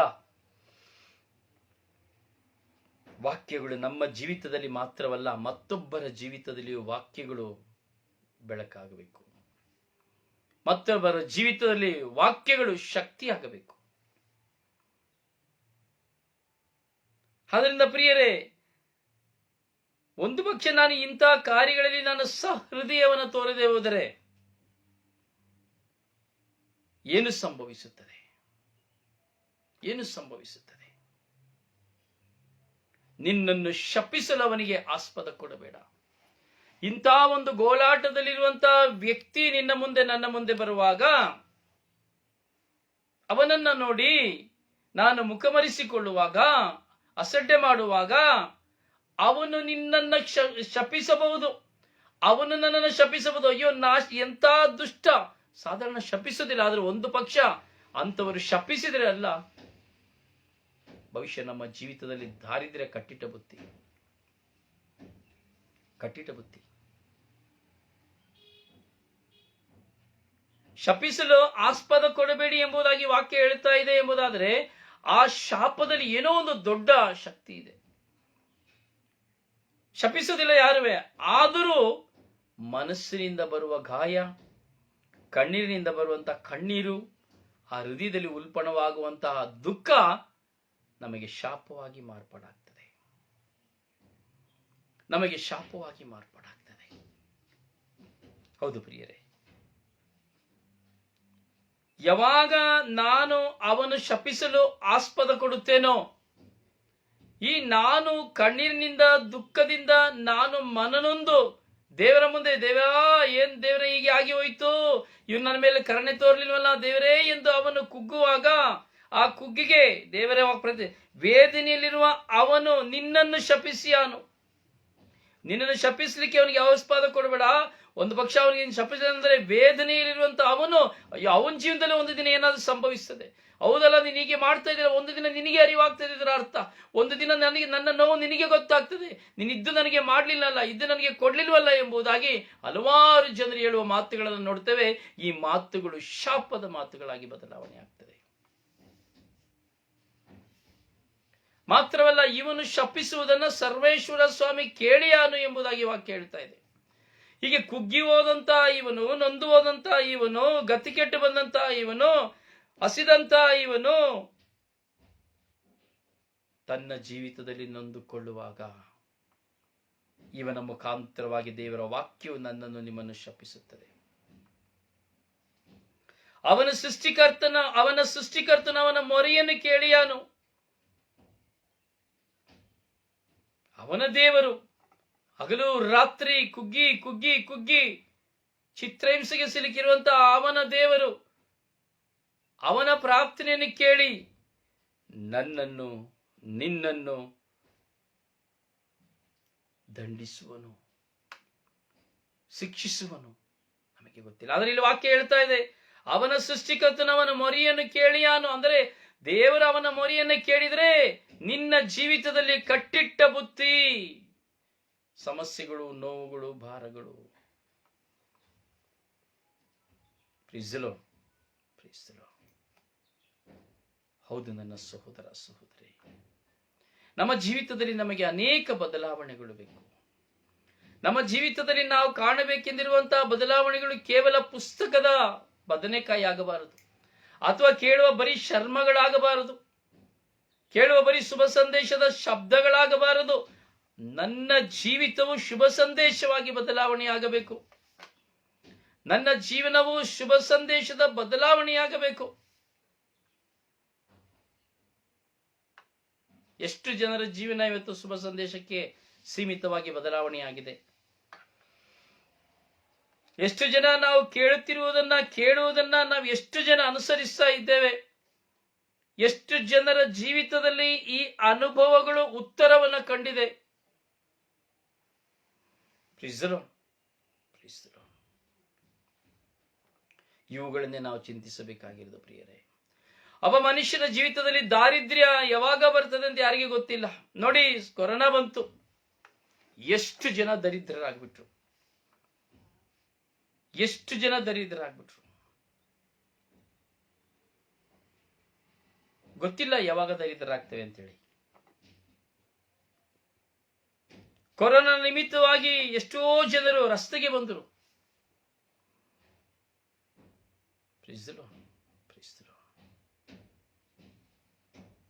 ವಾಕ್ಯಗಳು ನಮ್ಮ ಜೀವಿತದಲ್ಲಿ ಮಾತ್ರವಲ್ಲ, ಮತ್ತೊಬ್ಬರ ಜೀವಿತದಲ್ಲಿಯೂ ವಾಕ್ಯಗಳು ಬೆಳಕಾಗಬೇಕು. ಮತ್ತೊಬ್ಬರ ಜೀವಿತದಲ್ಲಿ ವಾಕ್ಯಗಳು ಶಕ್ತಿಯಾಗಬೇಕು. ಆದ್ದರಿಂದ ಪ್ರಿಯರೇ, ಒಂದು ಪಕ್ಷ ನಾನು ಇಂತಹ ಕಾರ್ಯಗಳಲ್ಲಿ ನಾನು ಸಹೃದಯವನ್ನು ತೋರದೆ ಹೋದರೆ ಏನು ಸಂಭವಿಸುತ್ತದೆ? ಏನು ಸಂಭವಿಸುತ್ತದೆ? ನಿನ್ನನ್ನು ಶಪಿಸಲು ಅವನಿಗೆ ಆಸ್ಪದ ಕೊಡಬೇಡ. ಇಂಥ ಒಂದು ಗೋಳಾಟದಲ್ಲಿರುವಂತಹ ವ್ಯಕ್ತಿ ನಿನ್ನ ಮುಂದೆ, ನನ್ನ ಮುಂದೆ ಬರುವಾಗ ಅವನನ್ನ ನೋಡಿ ನಾನು ಮುಖಮರಿಸಿಕೊಳ್ಳುವಾಗ, ಅಸಡ್ಡೆ ಮಾಡುವಾಗ, ಅವನು ನಿನ್ನನ್ನು ಶಪಿಸಬಹುದು. ಅವನು ನನ್ನನ್ನು ಶಪಿಸಬಹುದು. ಅಯ್ಯೋ ಎಂತ ದುಷ್ಟ. ಸಾಧಾರಣ ಶಪಿಸೋದಿಲ್ಲ, ಆದ್ರೆ ಒಂದು ಪಕ್ಷ ಅಂತವರು ಶಪಿಸಿದ್ರೆ ಅಲ್ಲ, ಭವಿಷ್ಯ ನಮ್ಮ ಜೀವಿತದಲ್ಲಿ ದಾರಿದ್ರ್ಯ, ಕಟ್ಟಿಟ್ಟ ಬುತ್ತಿ. ಶಪಿಸಲು ಆಸ್ಪದ ಕೊಡಬೇಡಿ ಎಂಬುದಾಗಿ ವಾಕ್ಯ ಹೇಳ್ತಾ ಇದೆ ಎಂಬುದಾದರೆ, ಆ ಶಾಪದಲ್ಲಿ ಏನೋ ಒಂದು ದೊಡ್ಡ ಶಕ್ತಿ ಇದೆ. ಶಪಿಸೋದಿಲ್ಲ ಯಾರುವೆ, ಆದರೂ ಮನಸ್ಸಿನಿಂದ ಬರುವ ಗಾಯ, ಕಣ್ಣೀರಿನಿಂದ ಬರುವಂತಹ ಕಣ್ಣೀರು, ಆ ಹೃದಯದಲ್ಲಿ ಉಲ್ಪಣವಾಗುವಂತಹ ದುಃಖ ನಮಗೆ ಶಾಪವಾಗಿ ಮಾರ್ಪಾಡಾಗ್ತದೆ. ಹೌದು ಪ್ರಿಯರೇ, ಯಾವಾಗ ನಾನು ಅವನು ಶಪಿಸಲು ಆಸ್ಪದ ಕೊಡುತ್ತೇನೋ, ಈ ನಾನು ಕಣ್ಣೀರಿನಿಂದ, ದುಃಖದಿಂದ ನಾನು ಮನನೊಂದು ದೇವರ ಮುಂದೆ, ಏನ್ ದೇವರೇ ಹೀಗೆ ಆಗಿ ಹೋಯ್ತು, ಇವ್ ನನ್ನ ಮೇಲೆ ಕರುಣೆ ತೋರ್ಲಿಲ್ವಲ್ಲ ದೇವರೇ ಎಂದು ಅವನು ಕುಗ್ಗುವಾಗ, ಆ ಕುಗ್ಗಿಗೆ ದೇವರೇ ಪ್ರತಿ ವೇದನೆಯಲ್ಲಿರುವ ಅವನು ನಿನ್ನನ್ನು ಶಪಿಸಿಯಾನು. ನಿನ್ನನ್ನು ಶಪಿಸ್ಲಿಕ್ಕೆ ಅವನಿಗೆ ಆಸ್ಪದ ಕೊಡಬೇಡ. ಒಂದು ಪಕ್ಷ ಅವನಿಗೆ ಶಪಿಸಿದಂದ್ರೆ ವೇದನೆಯಲ್ಲಿರುವಂತ ಅವನು, ಅಯ್ಯೋ ಅವನ ಜೀವನದಲ್ಲಿ ಒಂದು ದಿನ ಏನಾದ್ರೂ ಸಂಭವಿಸ್ತದೆ. ಹೌದಲ್ಲ, ನೀನು ಹೀಗೆ ಮಾಡ್ತಾ ಇದ್ದೀರ, ಒಂದು ದಿನ ನಿನಗೆ ಅರಿವಾಗ್ತದೆ ಇದರ ಅರ್ಥ. ಒಂದು ದಿನ ನನ್ನ ನೋವು ನಿನಗೆ ಗೊತ್ತಾಗ್ತದೆ, ನೀನಿದ್ದು ನನಗೆ ಮಾಡ್ಲಿಲ್ಲಲ್ಲ, ಇದ್ದು ನನಗೆ ಕೊಡ್ಲಿಲ್ವಲ್ಲ ಎಂಬುದಾಗಿ ಹಲವಾರು ಜನರು ಹೇಳುವ ಮಾತುಗಳನ್ನು ನೋಡ್ತೇವೆ. ಈ ಮಾತುಗಳು ಶಾಪದ ಮಾತುಗಳಾಗಿ ಬದಲಾವಣೆ ಆಗ್ತದೆ. ಮಾತ್ರವಲ್ಲ, ಇವನು ಶಪಿಸುವುದನ್ನು ಸರ್ವೇಶ್ವರ ಸ್ವಾಮಿ ಕೇಳಿಯಾನು ಎಂಬುದಾಗಿ ವಾಕ್ಯ ಹೇಳ್ತಾ ಇದೆ. ಹೀಗೆ ಕುಗ್ಗಿ ಹೋದಂತ ಇವನು, ನೊಂದು ಹೋದಂತ ಇವನು, ಗತಿ ಕೆಟ್ಟು ಬಂದಂತ ಇವನು, ಹಸಿದಂತ ಇವನು ತನ್ನ ಜೀವಿತದಲ್ಲಿ ನೊಂದುಕೊಳ್ಳುವಾಗ ಇವನ ಮುಖಾಂತರವಾಗಿ ದೇವರ ವಾಕ್ಯವು ನನ್ನನ್ನು, ನಿಮ್ಮನ್ನು ಶಪಿಸುತ್ತದೆ. ಅವನ ಸೃಷ್ಟಿಕರ್ತನ ಅವನ ಮೊರೆಯನ್ನು ಕೇಳಿಯಾನು. ಅವನ ದೇವರು ಹಗಲು ರಾತ್ರಿ ಕುಗ್ಗಿ ಕುಗ್ಗಿ ಕುಗ್ಗಿ ಚಿತ್ರಹಿಂಸೆಗೆ ಸಿಲುಕಿರುವಂತಹ ಅವನ ದೇವರು ಅವನ ಪ್ರಾರ್ಥನೆಯನ್ನು ಕೇಳಿ ನನ್ನನ್ನು ನಿನ್ನನ್ನು ದಂಡಿಸುವನು, ಶಿಕ್ಷಿಸುವನು. ನಮಗೆ ಗೊತ್ತಿಲ್ಲ, ಆದರೆ ಇಲ್ಲಿ ವಾಕ್ಯ ಹೇಳ್ತಾ ಇದೆ, ಅವನ ಸೃಷ್ಟಿಕರ್ತನ ಅವನ ಮೊರೆಯನ್ನು ಕೇಳಿಯಾನು. ಅಂದರೆ ದೇವರ ಅವನ ಮೊರೆಯನ್ನು ಕೇಳಿದ್ರೆ ನಿನ್ನ ಜೀವಿತದಲ್ಲಿ ಕಟ್ಟಿಟ್ಟ ಬುತ್ತಿ, ಸಮಸ್ಯೆಗಳು, ನೋವುಗಳು, ಭಾರಗಳು ಹೌದು ನನ್ನ ಸಹೋದರ ಸಹೋದರಿ, ನಮ್ಮ ಜೀವಿತದಲ್ಲಿ ನಮಗೆ ಅನೇಕ ಬದಲಾವಣೆಗಳು ಬೇಕು. ನಮ್ಮ ಜೀವಿತದಲ್ಲಿ ನಾವು ಕಾಣಬೇಕೆಂದಿರುವಂತಹ ಬದಲಾವಣೆಗಳು ಕೇವಲ ಪುಸ್ತಕದ ಬದನೆಕಾಯಿ ಆಗಬಾರದು, ಅಥವಾ ಕೇಳುವ ಬರೀ ಶರ್ಮಗಳಾಗಬಾರದು, ಕೇಳುವ ಬರೀ ಶುಭ ಸಂದೇಶದ ಶಬ್ದಗಳಾಗಬಾರದು. ನನ್ನ ಜೀವಿತವು ಶುಭ ಸಂದೇಶವಾಗಿ ಬದಲಾವಣೆಯಾಗಬೇಕು. ನನ್ನ ಜೀವನವು ಶುಭ ಸಂದೇಶದ ಬದಲಾವಣೆಯಾಗಬೇಕು. ಎಷ್ಟು ಜನರ ಜೀವನ ಇವತ್ತು ಶುಭ ಸಂದೇಶಕ್ಕೆ ಸೀಮಿತವಾಗಿ ಬದಲಾವಣೆಯಾಗಿದೆ? ಎಷ್ಟು ಜನ ನಾವು ಕೇಳುವುದನ್ನ ನಾವು ಎಷ್ಟು ಜನ ಅನುಸರಿಸ್ತಾ ಇದ್ದೇವೆ? ಎಷ್ಟು ಜನರ ಜೀವಿತದಲ್ಲಿ ಈ ಅನುಭವಗಳು ಉತ್ತರವನ್ನು ಕಂಡಿದೆ? ಇವುಗಳನ್ನೇ ನಾವು ಚಿಂತಿಸಬೇಕಾಗಿರೋದು ಪ್ರಿಯರೇ. ಒಬ್ಬ ಮನುಷ್ಯನ ಜೀವಿತದಲ್ಲಿ ದಾರಿದ್ರ್ಯ ಯಾವಾಗ ಬರ್ತದೆ ಅಂತ ಯಾರಿಗೆ ಗೊತ್ತಿಲ್ಲ. ನೋಡಿ, ಕೊರೋನಾ ಬಂತು, ಎಷ್ಟು ಜನ ದರಿದ್ರರಾಗ್ಬಿಟ್ರು, ಎಷ್ಟು ಜನ ದರಿದ್ರರಾಗ್ಬಿಟ್ರು. ಗೊತ್ತಿಲ್ಲ ಯಾವಾಗ ದರಿದ್ರರಾಗ್ತೇವೆ ಅಂತೇಳಿ. ಕೊರೋನಾ ನಿಮಿತ್ತವಾಗಿ ಎಷ್ಟೋ ಜನರು ರಸ್ತೆಗೆ ಬಂದರು.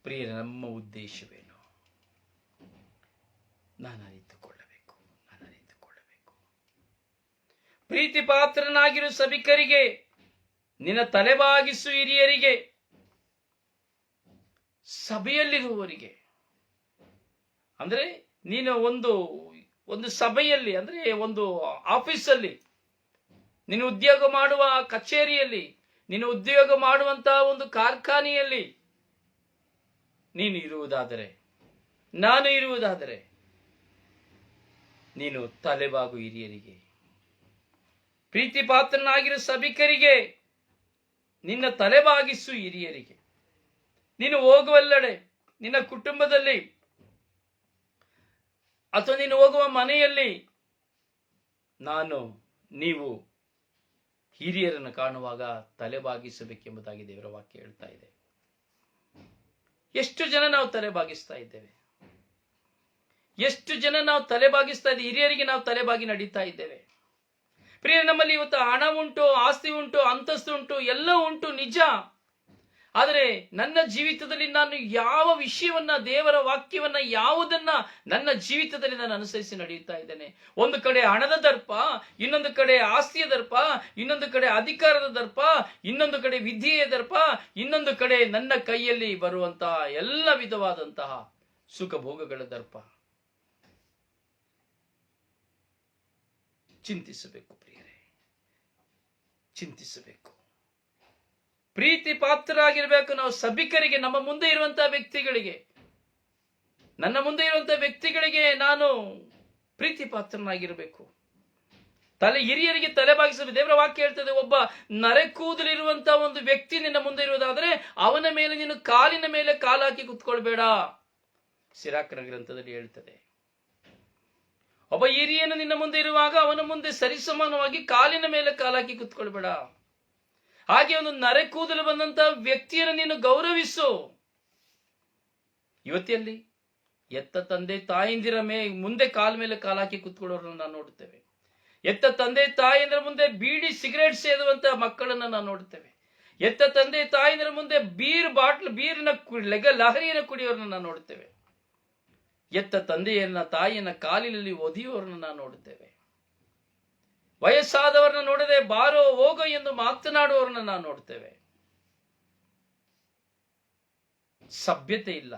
ಪ್ರಿಯರ, ನಮ್ಮ ಉದ್ದೇಶವೇನು? ನಾನು ಅರಿತುಕೊಳ್ಳಬೇಕು. ಪ್ರೀತಿ ಪಾತ್ರನಾಗಿರು ಸಭಿಕರಿಗೆ, ನಿನ್ನ ತಲೆಬಾಗಿಸು ಹಿರಿಯರಿಗೆ, ಸಭೆಯಲ್ಲಿರುವವರಿಗೆ. ಅಂದ್ರೆ ನೀನು ಒಂದು ಸಭೆಯಲ್ಲಿ, ಅಂದ್ರೆ ಒಂದು ಆಫೀಸಲ್ಲಿ, ನೀನು ಉದ್ಯೋಗ ಮಾಡುವ ಕಚೇರಿಯಲ್ಲಿ, ನೀನು ಉದ್ಯೋಗ ಮಾಡುವಂತಹ ಒಂದು ಕಾರ್ಖಾನೆಯಲ್ಲಿ ನೀನು ಇರುವುದಾದರೆ, ನಾನು ಇರುವುದಾದರೆ, ನೀನು ತಲೆಬಾಗು ಹಿರಿಯರಿಗೆ. ಪ್ರೀತಿ ಪಾತ್ರನಾಗಿರೋ ಸಭಿಕರಿಗೆ, ನಿನ್ನ ತಲೆಬಾಗಿಸು ಹಿರಿಯರಿಗೆ. ನೀನು ಹೋಗುವಲ್ಲೆಡೆ, ನಿನ್ನ ಕುಟುಂಬದಲ್ಲಿ ಅಥವಾ ನೀನು ಹೋಗುವ ಮನೆಯಲ್ಲಿ ನೀವು ಹಿರಿಯರನ್ನು ಕಾಣುವಾಗ ತಲೆಬಾಗಿಸಬೇಕೆಂಬುದಾಗಿ ದೇವರ ವಾಕ್ಯ ಹೇಳ್ತಾ ಇದೆ. ಎಷ್ಟು ಜನ ನಾವು ತಲೆಬಾಗಿಸ್ತಾ ಇದ್ದೇವೆ? ಎಷ್ಟು ಜನ ನಾವು ತಲೆಬಾಗಿಸ್ತಾ ಇದ್ದೇವೆ? ಹಿರಿಯರಿಗೆ ನಾವು ತಲೆಬಾಗಿ ನಡೀತಾ ಇದ್ದೇವೆ. ಪ್ರಿಯ, ನಮ್ಮಲ್ಲಿ ಇವತ್ತು ಹಣ ಉಂಟು, ಆಸ್ತಿ ಉಂಟು, ಅಂತಸ್ತು ಉಂಟು, ಎಲ್ಲ ಉಂಟು, ನಿಜ. ಆದರೆ ನನ್ನ ಜೀವಿತದಲ್ಲಿ ನಾನು ಯಾವ ವಿಷಯವನ್ನ, ದೇವರ ವಾಕ್ಯವನ್ನ, ಯಾವುದನ್ನ ನನ್ನ ಜೀವಿತದಲ್ಲಿ ನಾನು ಅನುಸರಿಸಿ ನಡೆಯುತ್ತಾ ಇದ್ದೇನೆ? ಒಂದು ಕಡೆ ಹಣದ ದರ್ಪ, ಇನ್ನೊಂದು ಕಡೆ ಆಸ್ತಿಯ ದರ್ಪ, ಇನ್ನೊಂದು ಕಡೆ ಅಧಿಕಾರದ ದರ್ಪ, ಇನ್ನೊಂದು ಕಡೆ ವಿಧಿಯ ದರ್ಪ, ಇನ್ನೊಂದು ಕಡೆ ನನ್ನ ಕೈಯಲ್ಲಿ ಬರುವಂತಹ ಎಲ್ಲ ವಿಧವಾದಂತಹ ಸುಖ ಭೋಗಗಳ ದರ್ಪ. ಚಿಂತಿಸಬೇಕು ಪ್ರಿಯರೇ, ಚಿಂತಿಸಬೇಕು. ಪ್ರೀತಿ ಪಾತ್ರರಾಗಿರ್ಬೇಕು ನಾವು ಸಭಿಕರಿಗೆ, ನಮ್ಮ ಮುಂದೆ ಇರುವಂತಹ ವ್ಯಕ್ತಿಗಳಿಗೆ. ನನ್ನ ಮುಂದೆ ಇರುವಂತಹ ವ್ಯಕ್ತಿಗಳಿಗೆ ನಾನು ಪ್ರೀತಿ ಪಾತ್ರನಾಗಿರಬೇಕು. ಹಿರಿಯರಿಗೆ ತಲೆಬಾಗಿಸಬೇಕು. ದೇವರ ವಾಕ್ಯ ಹೇಳ್ತದೆ, ಒಬ್ಬ ನರೆ ಕೂದಲಿರುವಂತಹ ಒಂದು ವ್ಯಕ್ತಿ ನಿನ್ನ ಮುಂದೆ ಇರುವುದಾದ್ರೆ ಅವನ ಮೇಲೆ ನೀನು ಕಾಲಿನ ಮೇಲೆ ಕಾಲಾಕಿ ಕುತ್ಕೊಳ್ಬೇಡ. ಸಿರಾಕನ ಗ್ರಂಥದಲ್ಲಿ ಹೇಳ್ತದೆ, ಒಬ್ಬ ಹಿರಿಯನು ನಿನ್ನ ಮುಂದೆ ಇರುವಾಗ ಅವನ ಮುಂದೆ ಸರಿಸಮಾನವಾಗಿ ಕಾಲಿನ ಮೇಲೆ ಕಾಲಾಕಿ ಕುತ್ಕೊಳ್ಬೇಡ. ಹಾಗೆ ಒಂದು ನರೆ ಕೂದಲು ಬಂದಂತಹ ವ್ಯಕ್ತಿಯನ್ನು ನೀನು ಗೌರವಿಸು. ಇವತ್ತಿಯಲ್ಲಿ ಎತ್ತ ತಂದೆ ತಾಯಿಂದಿರ ಮುಂದೆ ಕಾಲ ಮೇಲೆ ಕಾಲಾಕಿ ಕುತ್ಕೊಳ್ಳೋರನ್ನ ನಾವು ನೋಡುತ್ತೇವೆ. ಎತ್ತ ತಂದೆ ತಾಯಿಂದಿರ ಮುಂದೆ ಬೀಡಿ ಸಿಗರೇಟ್ ಸೇದುವಂತಹ ಮಕ್ಕಳನ್ನ ನಾವು ನೋಡುತ್ತೇವೆ. ಎತ್ತ ತಂದೆ ತಾಯಿಂದಿರ ಮುಂದೆ ಬೀರಿನ ಲಹರಿಯನ್ನು ಕುಡಿಯೋರನ್ನ ನಾವು ನೋಡುತ್ತೇವೆ. ಎತ್ತ ತಂದೆಯನ್ನ ತಾಯಿಯನ್ನ ಕಾಲಿನಲ್ಲಿ ಒದಿಯೋರನ್ನ ನಾವು ನೋಡುತ್ತೇವೆ. ವಯಸ್ಸಾದವರನ್ನ ನೋಡದೆ ಬಾರೋ ಹೋಗೋ ಎಂದು ಮಾತನಾಡುವವರನ್ನ ನಾವು ನೋಡ್ತೇವೆ. ಸಭ್ಯತೆ ಇಲ್ಲ.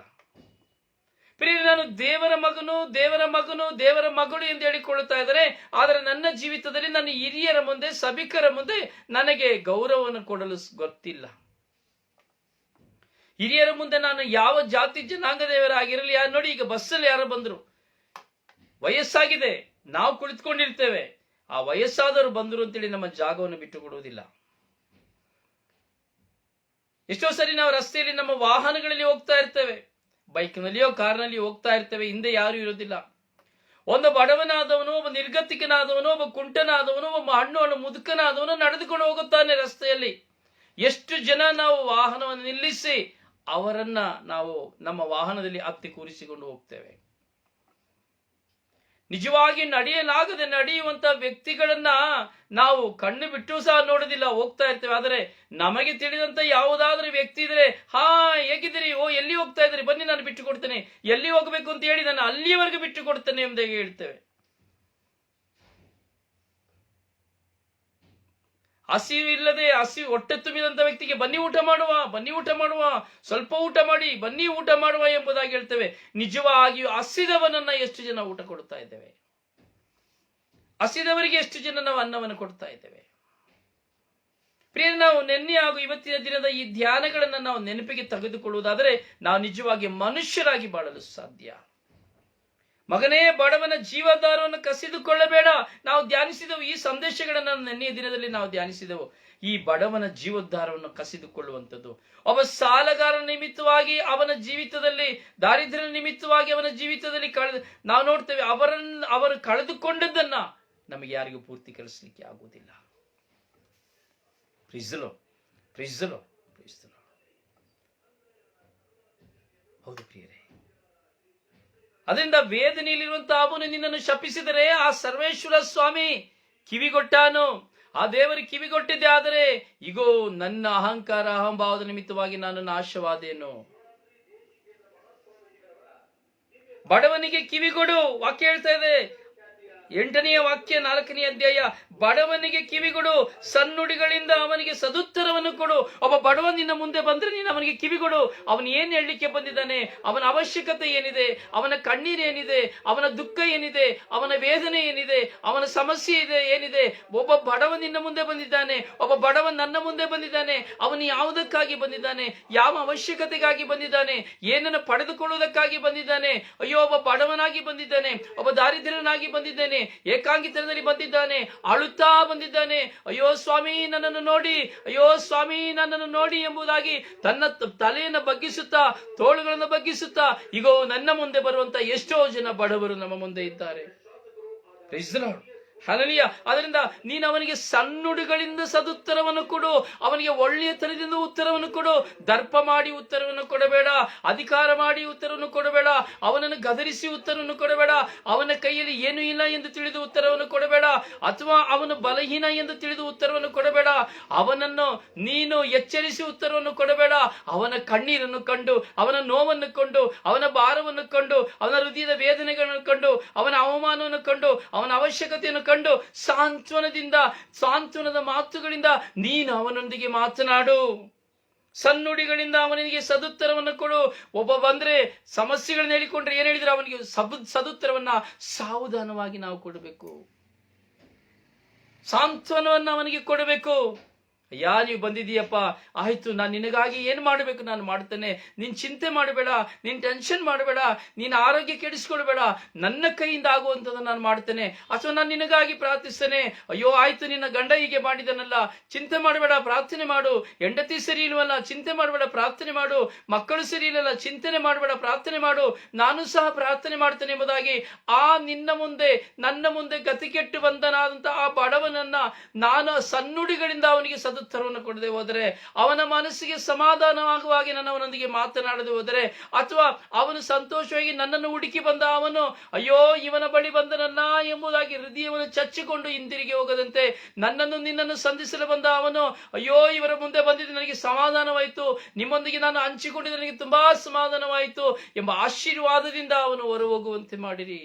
ಪ್ರಿಯ, ನಾನು ದೇವರ ಮಗನು, ದೇವರ ಮಗನು, ದೇವರ ಮಗಳು ಎಂದು ಹೇಳಿಕೊಳ್ಳುತ್ತಾ ಇದ್ದಾರೆ. ಆದರೆ ನನ್ನ ಜೀವಿತದಲ್ಲಿ ನನ್ನ ಹಿರಿಯರ ಮುಂದೆ, ಸಭಿಕರ ಮುಂದೆ ನನಗೆ ಗೌರವವನ್ನು ಕೊಡಲು ಗೊತ್ತಿಲ್ಲ. ಹಿರಿಯರ ಮುಂದೆ ನಾನು ಯಾವ ಜಾತಿ ಜನಾಂಗದವರಾಗಿರಲಿ, ಯಾರು ನೋಡಿ, ಈಗ ಬಸ್ಸಲ್ಲಿ ಯಾರು ಬಂದ್ರು, ವಯಸ್ಸಾಗಿದೆ, ನಾವು ಕುಳಿತುಕೊಂಡಿರ್ತೇವೆ, ಆ ವಯಸ್ಸಾದವರು ಬಂದರು ಅಂತೇಳಿ ನಮ್ಮ ಜಾಗವನ್ನು ಬಿಟ್ಟು ಕೊಡುವುದಿಲ್ಲ. ಎಷ್ಟೋ ಸರಿ ನಾವು ರಸ್ತೆಯಲ್ಲಿ ನಮ್ಮ ವಾಹನಗಳಲ್ಲಿ ಹೋಗ್ತಾ ಇರ್ತೇವೆ, ಬೈಕ್ನಲ್ಲಿಯೋ ಕಾರ್ನಲ್ಲಿಯೋ ಹೋಗ್ತಾ ಇರ್ತೇವೆ, ಹಿಂದೆ ಯಾರು ಇರೋದಿಲ್ಲ. ಒಂದು ಬಡವನಾದವನು, ಒಬ್ಬ ನಿರ್ಗತಿಕನಾದವನು, ಒಬ್ಬ ಕುಂಟನಾದವನು, ಒಬ್ಬ ಹಣ್ಣು ಮುದುಕನಾದವನು ನಡೆದುಕೊಂಡು ಹೋಗುತ್ತಾನೆ ರಸ್ತೆಯಲ್ಲಿ. ಎಷ್ಟು ಜನ ನಾವು ವಾಹನವನ್ನು ನಿಲ್ಲಿಸಿ ಅವರನ್ನ ನಾವು ನಮ್ಮ ವಾಹನದಲ್ಲಿ ಹತ್ತಿ ಕೂರಿಸಿಕೊಂಡು ಹೋಗ್ತೇವೆ. ನಿಜವಾಗಿ ನಡೆಯುವಂತ ವ್ಯಕ್ತಿಗಳನ್ನ ನಾವು ಕಣ್ಣು ಬಿಟ್ಟು ಸಹ ನೋಡೋದಿಲ್ಲ, ಹೋಗ್ತಾ ಇರ್ತೇವೆ. ಆದರೆ ನಮಗೆ ತಿಳಿದಂತ ಯಾವುದಾದ್ರೂ ವ್ಯಕ್ತಿ ಇದ್ರೆ, ಹೇಗಿದ್ದೀರಿ, ಎಲ್ಲಿ ಹೋಗ್ತಾ ಇದ್ರಿ, ಬನ್ನಿ ನಾನು ಬಿಟ್ಟು ಕೊಡ್ತೇನೆ, ಎಲ್ಲಿ ಹೋಗ್ಬೇಕು ಅಂತ ಹೇಳಿ ನಾನು ಅಲ್ಲಿಯವರೆಗೆ ಬಿಟ್ಟು ಕೊಡ್ತೇನೆ ಎಂಬುದಾಗಿ ಹೇಳ್ತೇವೆ. ಹೊಟ್ಟೆ ತುಂಬಿದಂತ ವ್ಯಕ್ತಿಗೆ ಬನ್ನಿ ಊಟ ಮಾಡುವ, ಸ್ವಲ್ಪ ಊಟ ಮಾಡಿ, ಬನ್ನಿ ಊಟ ಮಾಡುವ ಎಂಬುದಾಗಿ ಹೇಳ್ತೇವೆ. ನಿಜವಾಗಿಯೂ ಹಸಿದವನನ್ನ ಎಷ್ಟು ಜನ ಊಟ ಕೊಡ್ತಾ ಇದ್ದೇವೆ? ಹಸಿದವರಿಗೆ ಎಷ್ಟು ಜನ ನಾವು ಅನ್ನವನ್ನು ಕೊಡ್ತಾ ಇದ್ದೇವೆ? ಪ್ರಿಯ, ನಾವು ನಿನ್ನೆ ಹಾಗೂ ಇವತ್ತಿನ ದಿನದ ಈ ಧ್ಯಾನಗಳನ್ನ ನಾವು ನೆನಪಿಗೆ ತೆಗೆದುಕೊಳ್ಳುವುದಾದರೆ ನಾವು ನಿಜವಾಗಿ ಮನುಷ್ಯರಾಗಿ ಬಾಳಲು ಸಾಧ್ಯ. ಮಗನೇ, ಬಡವನ ಜೀವಾಧಾರವನ್ನು ಕಸಿದುಕೊಳ್ಳಬೇಡ. ನಾವು ಧ್ಯಾನಿಸಿದೆವು ಈ ಸಂದೇಶಗಳನ್ನು, ನೆನ್ನೆಯ ದಿನದಲ್ಲಿ ನಾವು ಧ್ಯಾನಿಸಿದೆವು. ಈ ಬಡವನ ಜೀವೋದ್ಧಾರವನ್ನು ಕಸಿದುಕೊಳ್ಳುವಂಥದ್ದು, ಒಬ್ಬ ಸಾಲಗಾರನ ನಿಮಿತ್ತವಾಗಿ ಅವನ ಜೀವಿತದಲ್ಲಿ, ದಾರಿದ್ರ್ಯ ನಿಮಿತ್ತವಾಗಿ ಅವನ ಜೀವಿತದಲ್ಲಿ ನಾವು ನೋಡ್ತೇವೆ, ಅವರು ಕಳೆದುಕೊಂಡದ್ದನ್ನ ನಮಗೆ ಯಾರಿಗೂ ಪೂರ್ತಿಕರಿಸಲಿಕ್ಕೆ ಆಗುವುದಿಲ್ಲ. ಹೌದು ಪ್ರಿಯರೇ, ಅದರಿಂದ ವೇದನೆಯಲ್ಲಿರುವಂತಹ ಅವನು ನಿನ್ನನ್ನು ಶಪಿಸಿದರೆ ಆ ಸರ್ವೇಶ್ವರ ಸ್ವಾಮಿ ಕಿವಿಗೊಟ್ಟಾನು. ಆ ದೇವರು ಕಿವಿಗೊಟ್ಟಿದ್ದೆ, ಆದರೆ ಇಗೋ ನನ್ನ ಅಹಂಕಾರ ಅಹಂಭಾವದ ನಿಮಿತ್ತವಾಗಿ ನಾನು ನಾಶವಾದೇನು. ಬಡವನಿಗೆ ಕಿವಿಗೊಡು, ವಾಕ್ಯ ಹೇಳ್ತಾ ಇದೆ, 8ನೇ ವಾಕ್ಯ 4ನೇ ಅಧ್ಯಾಯ. ಬಡವನಿಗೆ ಕಿವಿಗೊಡು, ಸನ್ನುಡಿಗಳಿಂದ ಅವನಿಗೆ ಸದುತ್ತರವನ್ನು ಕೊಡು. ಒಬ್ಬ ಬಡವ ನಿನ್ನ ಮುಂದೆ ಬಂದ್ರೆ ನೀನು ಅವನಿಗೆ ಕಿವಿಗೊಡು. ಅವನು ಏನ್ ಹೇಳಲಿಕ್ಕೆ ಬಂದಿದ್ದಾನೆ, ಅವನ ಅವಶ್ಯಕತೆ ಏನಿದೆ, ಅವನ ಕಣ್ಣೀರೇನಿದೆ, ಅವನ ದುಃಖ ಏನಿದೆ, ಅವನ ವೇದನೆ ಏನಿದೆ, ಅವನ ಸಮಸ್ಯೆ ಏನಿದೆ. ಒಬ್ಬ ಬಡವ ನಿನ್ನ ಮುಂದೆ ಬಂದಿದ್ದಾನೆ, ಒಬ್ಬ ಬಡವ ನನ್ನ ಮುಂದೆ ಬಂದಿದ್ದಾನೆ. ಅವನು ಯಾವುದಕ್ಕಾಗಿ ಬಂದಿದ್ದಾನೆ, ಯಾವ ಅವಶ್ಯಕತೆಗಾಗಿ ಬಂದಿದ್ದಾನೆ, ಏನನ್ನು ಪಡೆದುಕೊಳ್ಳುವುದಕ್ಕಾಗಿ ಬಂದಿದ್ದಾನೆ. ಅಯ್ಯೋ, ಒಬ್ಬ ಬಡವನಾಗಿ ಬಂದಿದ್ದಾನೆ, ಒಬ್ಬ ದಾರಿದ್ರ್ಯನಾಗಿ ಬಂದಿದ್ದಾನೆ, ಏಕಾಂಗಿತನದಲ್ಲಿ ಬಂದಿದ್ದಾನೆ, ಅಳುತ್ತಾ ಬಂದಿದ್ದಾನೆ. ಅಯ್ಯೋ ಸ್ವಾಮಿ ನನ್ನನ್ನು ನೋಡಿ, ಅಯ್ಯೋ ಸ್ವಾಮಿ ನನ್ನನ್ನು ನೋಡಿ ಎಂಬುದಾಗಿ ತನ್ನ ತಲೆಯನ್ನು ಬಗ್ಗಿಸುತ್ತಾ, ತೋಳುಗಳನ್ನು ಬಗ್ಗಿಸುತ್ತಾ, ಇಗೋ ನನ್ನ ಮುಂದೆ ಬರುವಂತ ಎಷ್ಟೋ ಜನ ಬಡವರು ನಮ್ಮ ಮುಂದೆ ಇದ್ದಾರೆ. Praise the Lord. ಹಲ್ಲೆಲೂಯಾ. ಅದರಿಂದ ನೀನು ಅವನಿಗೆ ಸನ್ನುಡಿಗಳಿಂದ ಸದುತ್ತರವನ್ನು ಕೊಡು, ಅವನಿಗೆ ಒಳ್ಳೆಯ ತನದಿಂದ ಉತ್ತರವನ್ನು ಕೊಡು. ದರ್ಪ ಮಾಡಿ ಉತ್ತರವನ್ನು ಕೊಡಬೇಡ, ಅಧಿಕಾರ ಮಾಡಿ ಉತ್ತರವನ್ನು ಕೊಡಬೇಡ, ಅವನನ್ನು ಗದರಿಸಿ ಉತ್ತರವನ್ನು ಕೊಡಬೇಡ, ಅವನ ಕೈಯಲ್ಲಿ ಏನೂ ಇಲ್ಲ ಎಂದು ತಿಳಿದು ಉತ್ತರವನ್ನು ಕೊಡಬೇಡ, ಅಥವಾ ಅವನು ಬಲಹೀನ ಎಂದು ತಿಳಿದು ಉತ್ತರವನ್ನು ಕೊಡಬೇಡ. ಅವನನ್ನು ನೀನು ಎಚ್ಚರಿಸಿ ಉತ್ತರವನ್ನು ಕೊಡಬೇಡ. ಅವನ ಕಣ್ಣೀರನ್ನು ಕಂಡು, ಅವನ ನೋವನ್ನು ಕಂಡು, ಅವನ ಭಾರವನ್ನು ಕಂಡು, ಅವನ ಹೃದಯದ ವೇದನೆಗಳನ್ನು ಕಂಡು, ಅವನ ಅವಮಾನವನ್ನು ಕಂಡು, ಅವನ ಅವಶ್ಯಕತೆಯನ್ನು ಕಂಡು ಸಾಂತ್ವನದ ಮಾತುಗಳಿಂದ ನೀನು ಅವನೊಂದಿಗೆ ಮಾತನಾಡು. ಸನ್ನುಡಿಗಳಿಂದ ಅವನಿಗೆ ಸದುತ್ತರವನ್ನು ಕೊಡು. ಒಬ್ಬ ಬಂದ್ರೆ ಸಮಸ್ಯೆಗಳನ್ನ ಹೇಳಿಕೊಂಡ್ರೆ ಏನ್ ಹೇಳಿದ್ರೆ ಅವನಿಗೆ ಸದುತ್ತರವನ್ನ ಸಾವಧಾನವಾಗಿ ನಾವು ಕೊಡಬೇಕು, ಸಾಂತ್ವನವನ್ನು ಅವನಿಗೆ ಕೊಡಬೇಕು. ಅಯ್ಯ, ನೀವು ಬಂದಿದೀಯಪ್ಪ, ಆಯ್ತು, ನಾನು ನಿನಗಾಗಿ ಏನು ಮಾಡಬೇಕು ನಾನು ಮಾಡ್ತೇನೆ, ನೀನ್ ಚಿಂತೆ ಮಾಡಬೇಡ, ನೀನ್ ಟೆನ್ಷನ್ ಮಾಡಬೇಡ, ನೀನ್ ಆರೋಗ್ಯ ಕೆಡಿಸ್ಕೊಳ್ಬೇಡ, ನನ್ನ ಕೈಯಿಂದ ಆಗುವಂಥದ್ದು ನಾನು ಮಾಡ್ತೇನೆ. ಅಥವಾ ನಾನು ನಿನಗಾಗಿ ಪ್ರಾರ್ಥಿಸ್ತೇನೆ. ಅಯ್ಯೋ ಆಯ್ತು, ನಿನ್ನ ಗಂಡ ಹೀಗೆ ಮಾಡಿದನಲ್ಲ, ಚಿಂತೆ ಮಾಡಬೇಡ, ಪ್ರಾರ್ಥನೆ ಮಾಡು. ಹೆಂಡತಿ ಸರಿ ಇಲ್ವಲ್ಲ, ಚಿಂತೆ ಮಾಡಬೇಡ, ಪ್ರಾರ್ಥನೆ ಮಾಡು. ಮಕ್ಕಳು ಸರಿ ಇಲ್ಲಲ್ಲ, ಚಿಂತನೆ ಮಾಡಬೇಡ, ಪ್ರಾರ್ಥನೆ ಮಾಡು. ನಾನು ಸಹ ಪ್ರಾರ್ಥನೆ ಮಾಡ್ತೇನೆ ಎಂಬುದಾಗಿ ಆ ನಿನ್ನ ಮುಂದೆ, ನನ್ನ ಮುಂದೆ ಗತಿ ಕೆಟ್ಟು ಬಂದನಾದಂತ ಆ ಬಡವನನ್ನ ನಾನು ಸನ್ನುಡಿಗಳಿಂದ ಅವನಿಗೆ ಉತ್ತರವನ್ನು ಕೊಡದೆ ಹೋದರೆ, ಅವನ ಮನಸ್ಸಿಗೆ ಸಮಾಧಾನವಾಗುವ ಹಾಗೆ ನಾನು ಅವನೊಂದಿಗೆ ಮಾತನಾಡದೆ ಹೋದರೆ, ಅಥವಾ ಅವನು ಸಂತೋಷವಾಗಿ ನನ್ನನ್ನು ಹುಡುಕಿ ಬಂದ ಅವನು ಅಯ್ಯೋ ಇವನ ಬಳಿ ಬಂದನಲ್ಲ ಎಂಬುದಾಗಿ ಹೃದಯವನ್ನು ಚಚ್ಚಿಕೊಂಡು ಹಿಂದಿರುಗಿ ಹೋಗದಂತೆ, ನನ್ನನ್ನು ನಿನ್ನನ್ನು ಸಂಧಿಸಲು ಬಂದ ಅವನು ಅಯ್ಯೋ ಇವರ ಮುಂದೆ ಬಂದಿದ್ದು ನನಗೆ ಸಮಾಧಾನವಾಯಿತು, ನಿಮ್ಮೊಂದಿಗೆ ನಾನು ಹಂಚಿಕೊಂಡಿದ್ದು ನನಗೆ ತುಂಬಾ ಸಮಾಧಾನವಾಯಿತು ಎಂಬ ಆಶೀರ್ವಾದದಿಂದ ಅವನು ಹೊರ ಹೋಗುವಂತೆ ಮಾಡಿರಿ.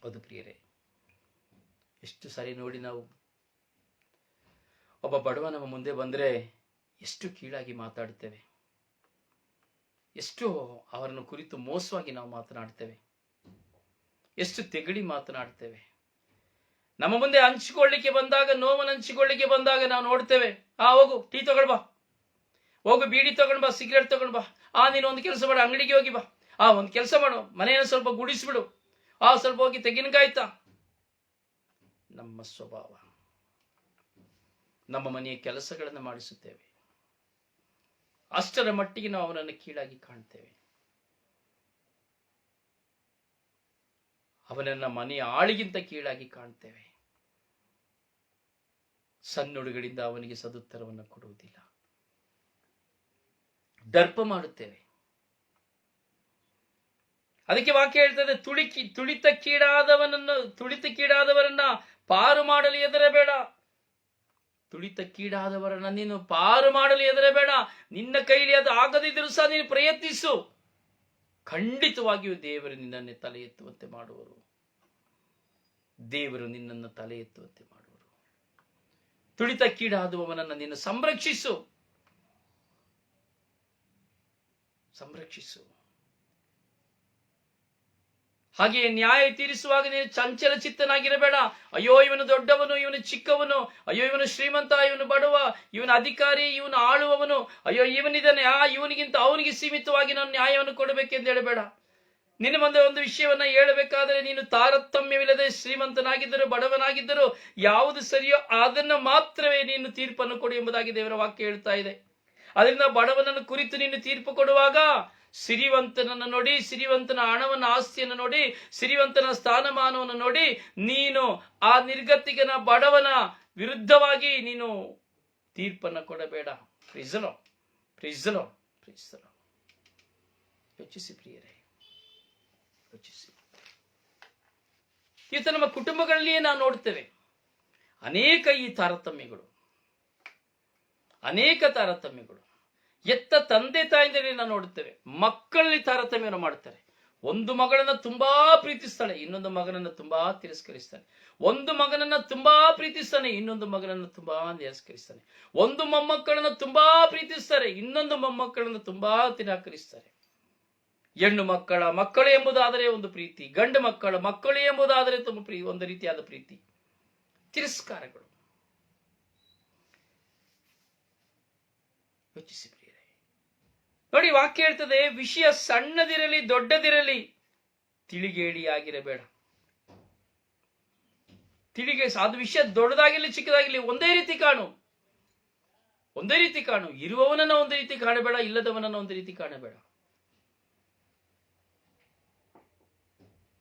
ಹೌದು ಪ್ರಿಯರೇ, ಎಷ್ಟು ಸರಿ ನೋಡಿ ನಾವು ಒಬ್ಬ ಬಡವ ನಮ್ಮ ಮುಂದೆ ಬಂದ್ರೆ ಎಷ್ಟು ಕೀಳಾಗಿ ಮಾತಾಡ್ತೇವೆ, ಎಷ್ಟು ಅವರನ್ನು ಕುರಿತು ಮೋಸವಾಗಿ ನಾವು ಮಾತನಾಡ್ತೇವೆ, ಎಷ್ಟು ತೆಗಳಿ ಮಾತನಾಡ್ತೇವೆ. ನಮ್ಮ ಮುಂದೆ ಹಂಚಿಕೊಳ್ಳಿಕ್ಕೆ ಬಂದಾಗ, ನೋವನ್ನು ಹಂಚಿಕೊಳ್ಳಿಕ್ಕೆ ಬಂದಾಗ ನಾವು ನೋಡ್ತೇವೆ, ಹೋಗು ಟೀ ತಗೊಳ್ಬಾ, ಹೋಗು ಬೀಡಿ ತಗೊಂಡ್ ಬಾ, ಸಿಗರೇಟ್ ತಗೊಂಡ್ ಬಾ, ನೀನು ಒಂದು ಕೆಲಸ ಮಾಡು, ಅಂಗಡಿಗೆ ಹೋಗಿ ಬಾ, ಒಂದು ಕೆಲಸ ಮಾಡು, ಮನೆಯನ್ನು ಸ್ವಲ್ಪ ಗುಡಿಸ್ಬಿಡು, ಸ್ವಲ್ಪ ಹೋಗಿ ತೆಂಗಿನಕಾಯ್ತಾ. ನಮ್ಮ ಸ್ವಭಾವ, ನಮ್ಮ ಮನೆಯ ಕೆಲಸಗಳನ್ನು ಮಾಡಿಸುತ್ತೇವೆ, ಅಷ್ಟರ ಮಟ್ಟಿಗೆ ನಾವು ಅವನನ್ನು ಕೀಳಾಗಿ ಕಾಣ್ತೇವೆ. ಅವನನ್ನ ಮನೆಯ ಆಳಿಗಿಂತ ಕೀಳಾಗಿ ಕಾಣ್ತೇವೆ. ಸನ್ನುಡಿಗಳಿಂದ ಅವನಿಗೆ ಸದುತ್ತರವನ್ನು ಕೊಡುವುದಿಲ್ಲ, ದರ್ಪ ಮಾಡುತ್ತೇವೆ. ಅದಕ್ಕೆ ವಾಕ್ಯ ಹೇಳ್ತದೆ, ತುಳಿತಕ್ಕೀಡಾದವರನ್ನ ಪಾರು ಮಾಡಲು ಹೆದರಬೇಡ. ತುಳಿತಕ್ಕೀಡಾದವರನ್ನ ನೀನು ಪಾರು ಮಾಡಲು ಹೆದರಬೇಡ. ನಿನ್ನ ಕೈಲಿ ಅದು ಆಗದಿದ್ದರೂ ಸಹ ನೀನು ಪ್ರಯತ್ನಿಸು. ಖಂಡಿತವಾಗಿಯೂ ದೇವರು ನಿನ್ನನ್ನೇ ತಲೆ ಎತ್ತುವಂತೆ ಮಾಡುವರು. ದೇವರು ನಿನ್ನನ್ನು ತಲೆ ಎತ್ತುವಂತೆ ಮಾಡುವರು. ತುಳಿತಕ್ಕೀಡಾದವನನ್ನು ನೀನು ಸಂರಕ್ಷಿಸು. ಹಾಗೆಯೇ ನ್ಯಾಯ ತೀರಿಸುವಾಗ ನೀನು ಚಂಚಲ ಚಿತ್ತನಾಗಿರಬೇಡ. ಅಯ್ಯೋ ಇವನು ದೊಡ್ಡವನು, ಇವನು ಚಿಕ್ಕವನು, ಅಯ್ಯೋ ಇವನು ಶ್ರೀಮಂತ, ಇವನು ಬಡವ, ಇವನು ಅಧಿಕಾರಿ, ಇವನು ಆಳುವವನು, ಅಯ್ಯೋ ಇವನಿದ್ದಾನೆ, ಇವನಿಗಿಂತ ಅವನಿಗೆ ಸೀಮಿತವಾಗಿ ನಾನು ನ್ಯಾಯವನ್ನು ಕೊಡಬೇಕೆಂದು ಹೇಳಬೇಡ. ನಿನ್ನ ಮುಂದೆ ಒಂದು ವಿಷಯವನ್ನ ಹೇಳಬೇಕಾದರೆ ನೀನು ತಾರತಮ್ಯವಿಲ್ಲದೆ ಶ್ರೀಮಂತನಾಗಿದ್ದರು ಬಡವನಾಗಿದ್ದರು ಯಾವುದು ಸರಿಯೋ ಅದನ್ನು ಮಾತ್ರವೇ ನೀನು ತೀರ್ಪನ್ನು ಕೊಡು ಎಂಬುದಾಗಿ ದೇವರ ವಾಕ್ಯ ಹೇಳ್ತಾ ಇದೆ. ಅದರಿಂದ ಬಡವನನ್ನು ಕುರಿತು ನೀನು ತೀರ್ಪು ಕೊಡುವಾಗ ಸಿರಿವಂತನನ್ನು ನೋಡಿ, ಸಿರಿವಂತನ ಹಣವನ್ನು ಆಸ್ತಿಯನ್ನು ನೋಡಿ, ಸಿರಿವಂತನ ಸ್ಥಾನಮಾನವನ್ನು ನೋಡಿ ನೀನು ಆ ನಿರ್ಗತಿಕನ ಬಡವನ ವಿರುದ್ಧವಾಗಿ ನೀನು ತೀರ್ಪನ್ನು ಕೊಡಬೇಡ. ಪ್ರೀಸಲೋ ಪ್ರೀಸಲೋ ಪ್ರೀಸಲೋ. ಯೋಚಿಸಿ ಪ್ರಿಯರೇ, ಯೋಚಿಸಿ. ಇವತ್ತು ನಮ್ಮ ಕುಟುಂಬಗಳಲ್ಲಿಯೇ ನಾವು ನೋಡ್ತೇವೆ ಅನೇಕ ತಾರತಮ್ಯಗಳು. ಎತ್ತ ತಂದೆ ತಾಯಿಂದಲೇ ನಾವು ನೋಡುತ್ತೇವೆ ಮಕ್ಕಳಲ್ಲಿ ತಾರತಮ್ಯವನ್ನು ಮಾಡ್ತಾರೆ. ಒಂದು ಮಗಳನ್ನ ತುಂಬಾ ಪ್ರೀತಿಸ್ತಾಳೆ, ಇನ್ನೊಂದು ಮಗನನ್ನ ತುಂಬಾ ತಿರಸ್ಕರಿಸ್ತಾನೆ. ಒಂದು ಮಗನನ್ನ ತುಂಬಾ ಪ್ರೀತಿಸ್ತಾನೆ, ಇನ್ನೊಂದು ಮಗನನ್ನ ತುಂಬಾ ತಿರಸ್ಕರಿಸ್ತಾನೆ. ಒಂದು ಮೊಮ್ಮಕ್ಕಳನ್ನ ತುಂಬಾ ಪ್ರೀತಿಸ್ತಾರೆ, ಇನ್ನೊಂದು ಮೊಮ್ಮಕ್ಕಳನ್ನು ತುಂಬಾ ತಿರಸ್ಕರಿಸ್ತಾರೆ. ಹೆಣ್ಣು ಮಕ್ಕಳು ಎಂಬುದಾದರೆ ಒಂದು ಪ್ರೀತಿ, ಗಂಡು ಮಕ್ಕಳು ಎಂಬುದಾದರೆ ಒಂದು ರೀತಿಯಾದ ಪ್ರೀತಿ, ತಿರಸ್ಕಾರಗಳು. ಯೋಚಿಸಿ ಪ್ರಿಯರೇ, ನೋಡಿ ವಾಕ್ಯ ಹೇಳ್ತದೆ, ವಿಷಯ ಸಣ್ಣದಿರಲಿ ದೊಡ್ಡದಿರಲಿ ತಿಳಿಗೇಡಿಯಾಗಿರಬೇಡ. ಅದು ವಿಷಯ ದೊಡ್ಡದಾಗಿರಲಿ ಚಿಕ್ಕದಾಗಿರಲಿ ಒಂದೇ ರೀತಿ ಕಾಣು. ಇರುವವನನ್ನ ಒಂದು ರೀತಿ ಕಾಣಬೇಡ, ಇಲ್ಲದವನನ್ನ ಒಂದು ರೀತಿ ಕಾಣಬೇಡ.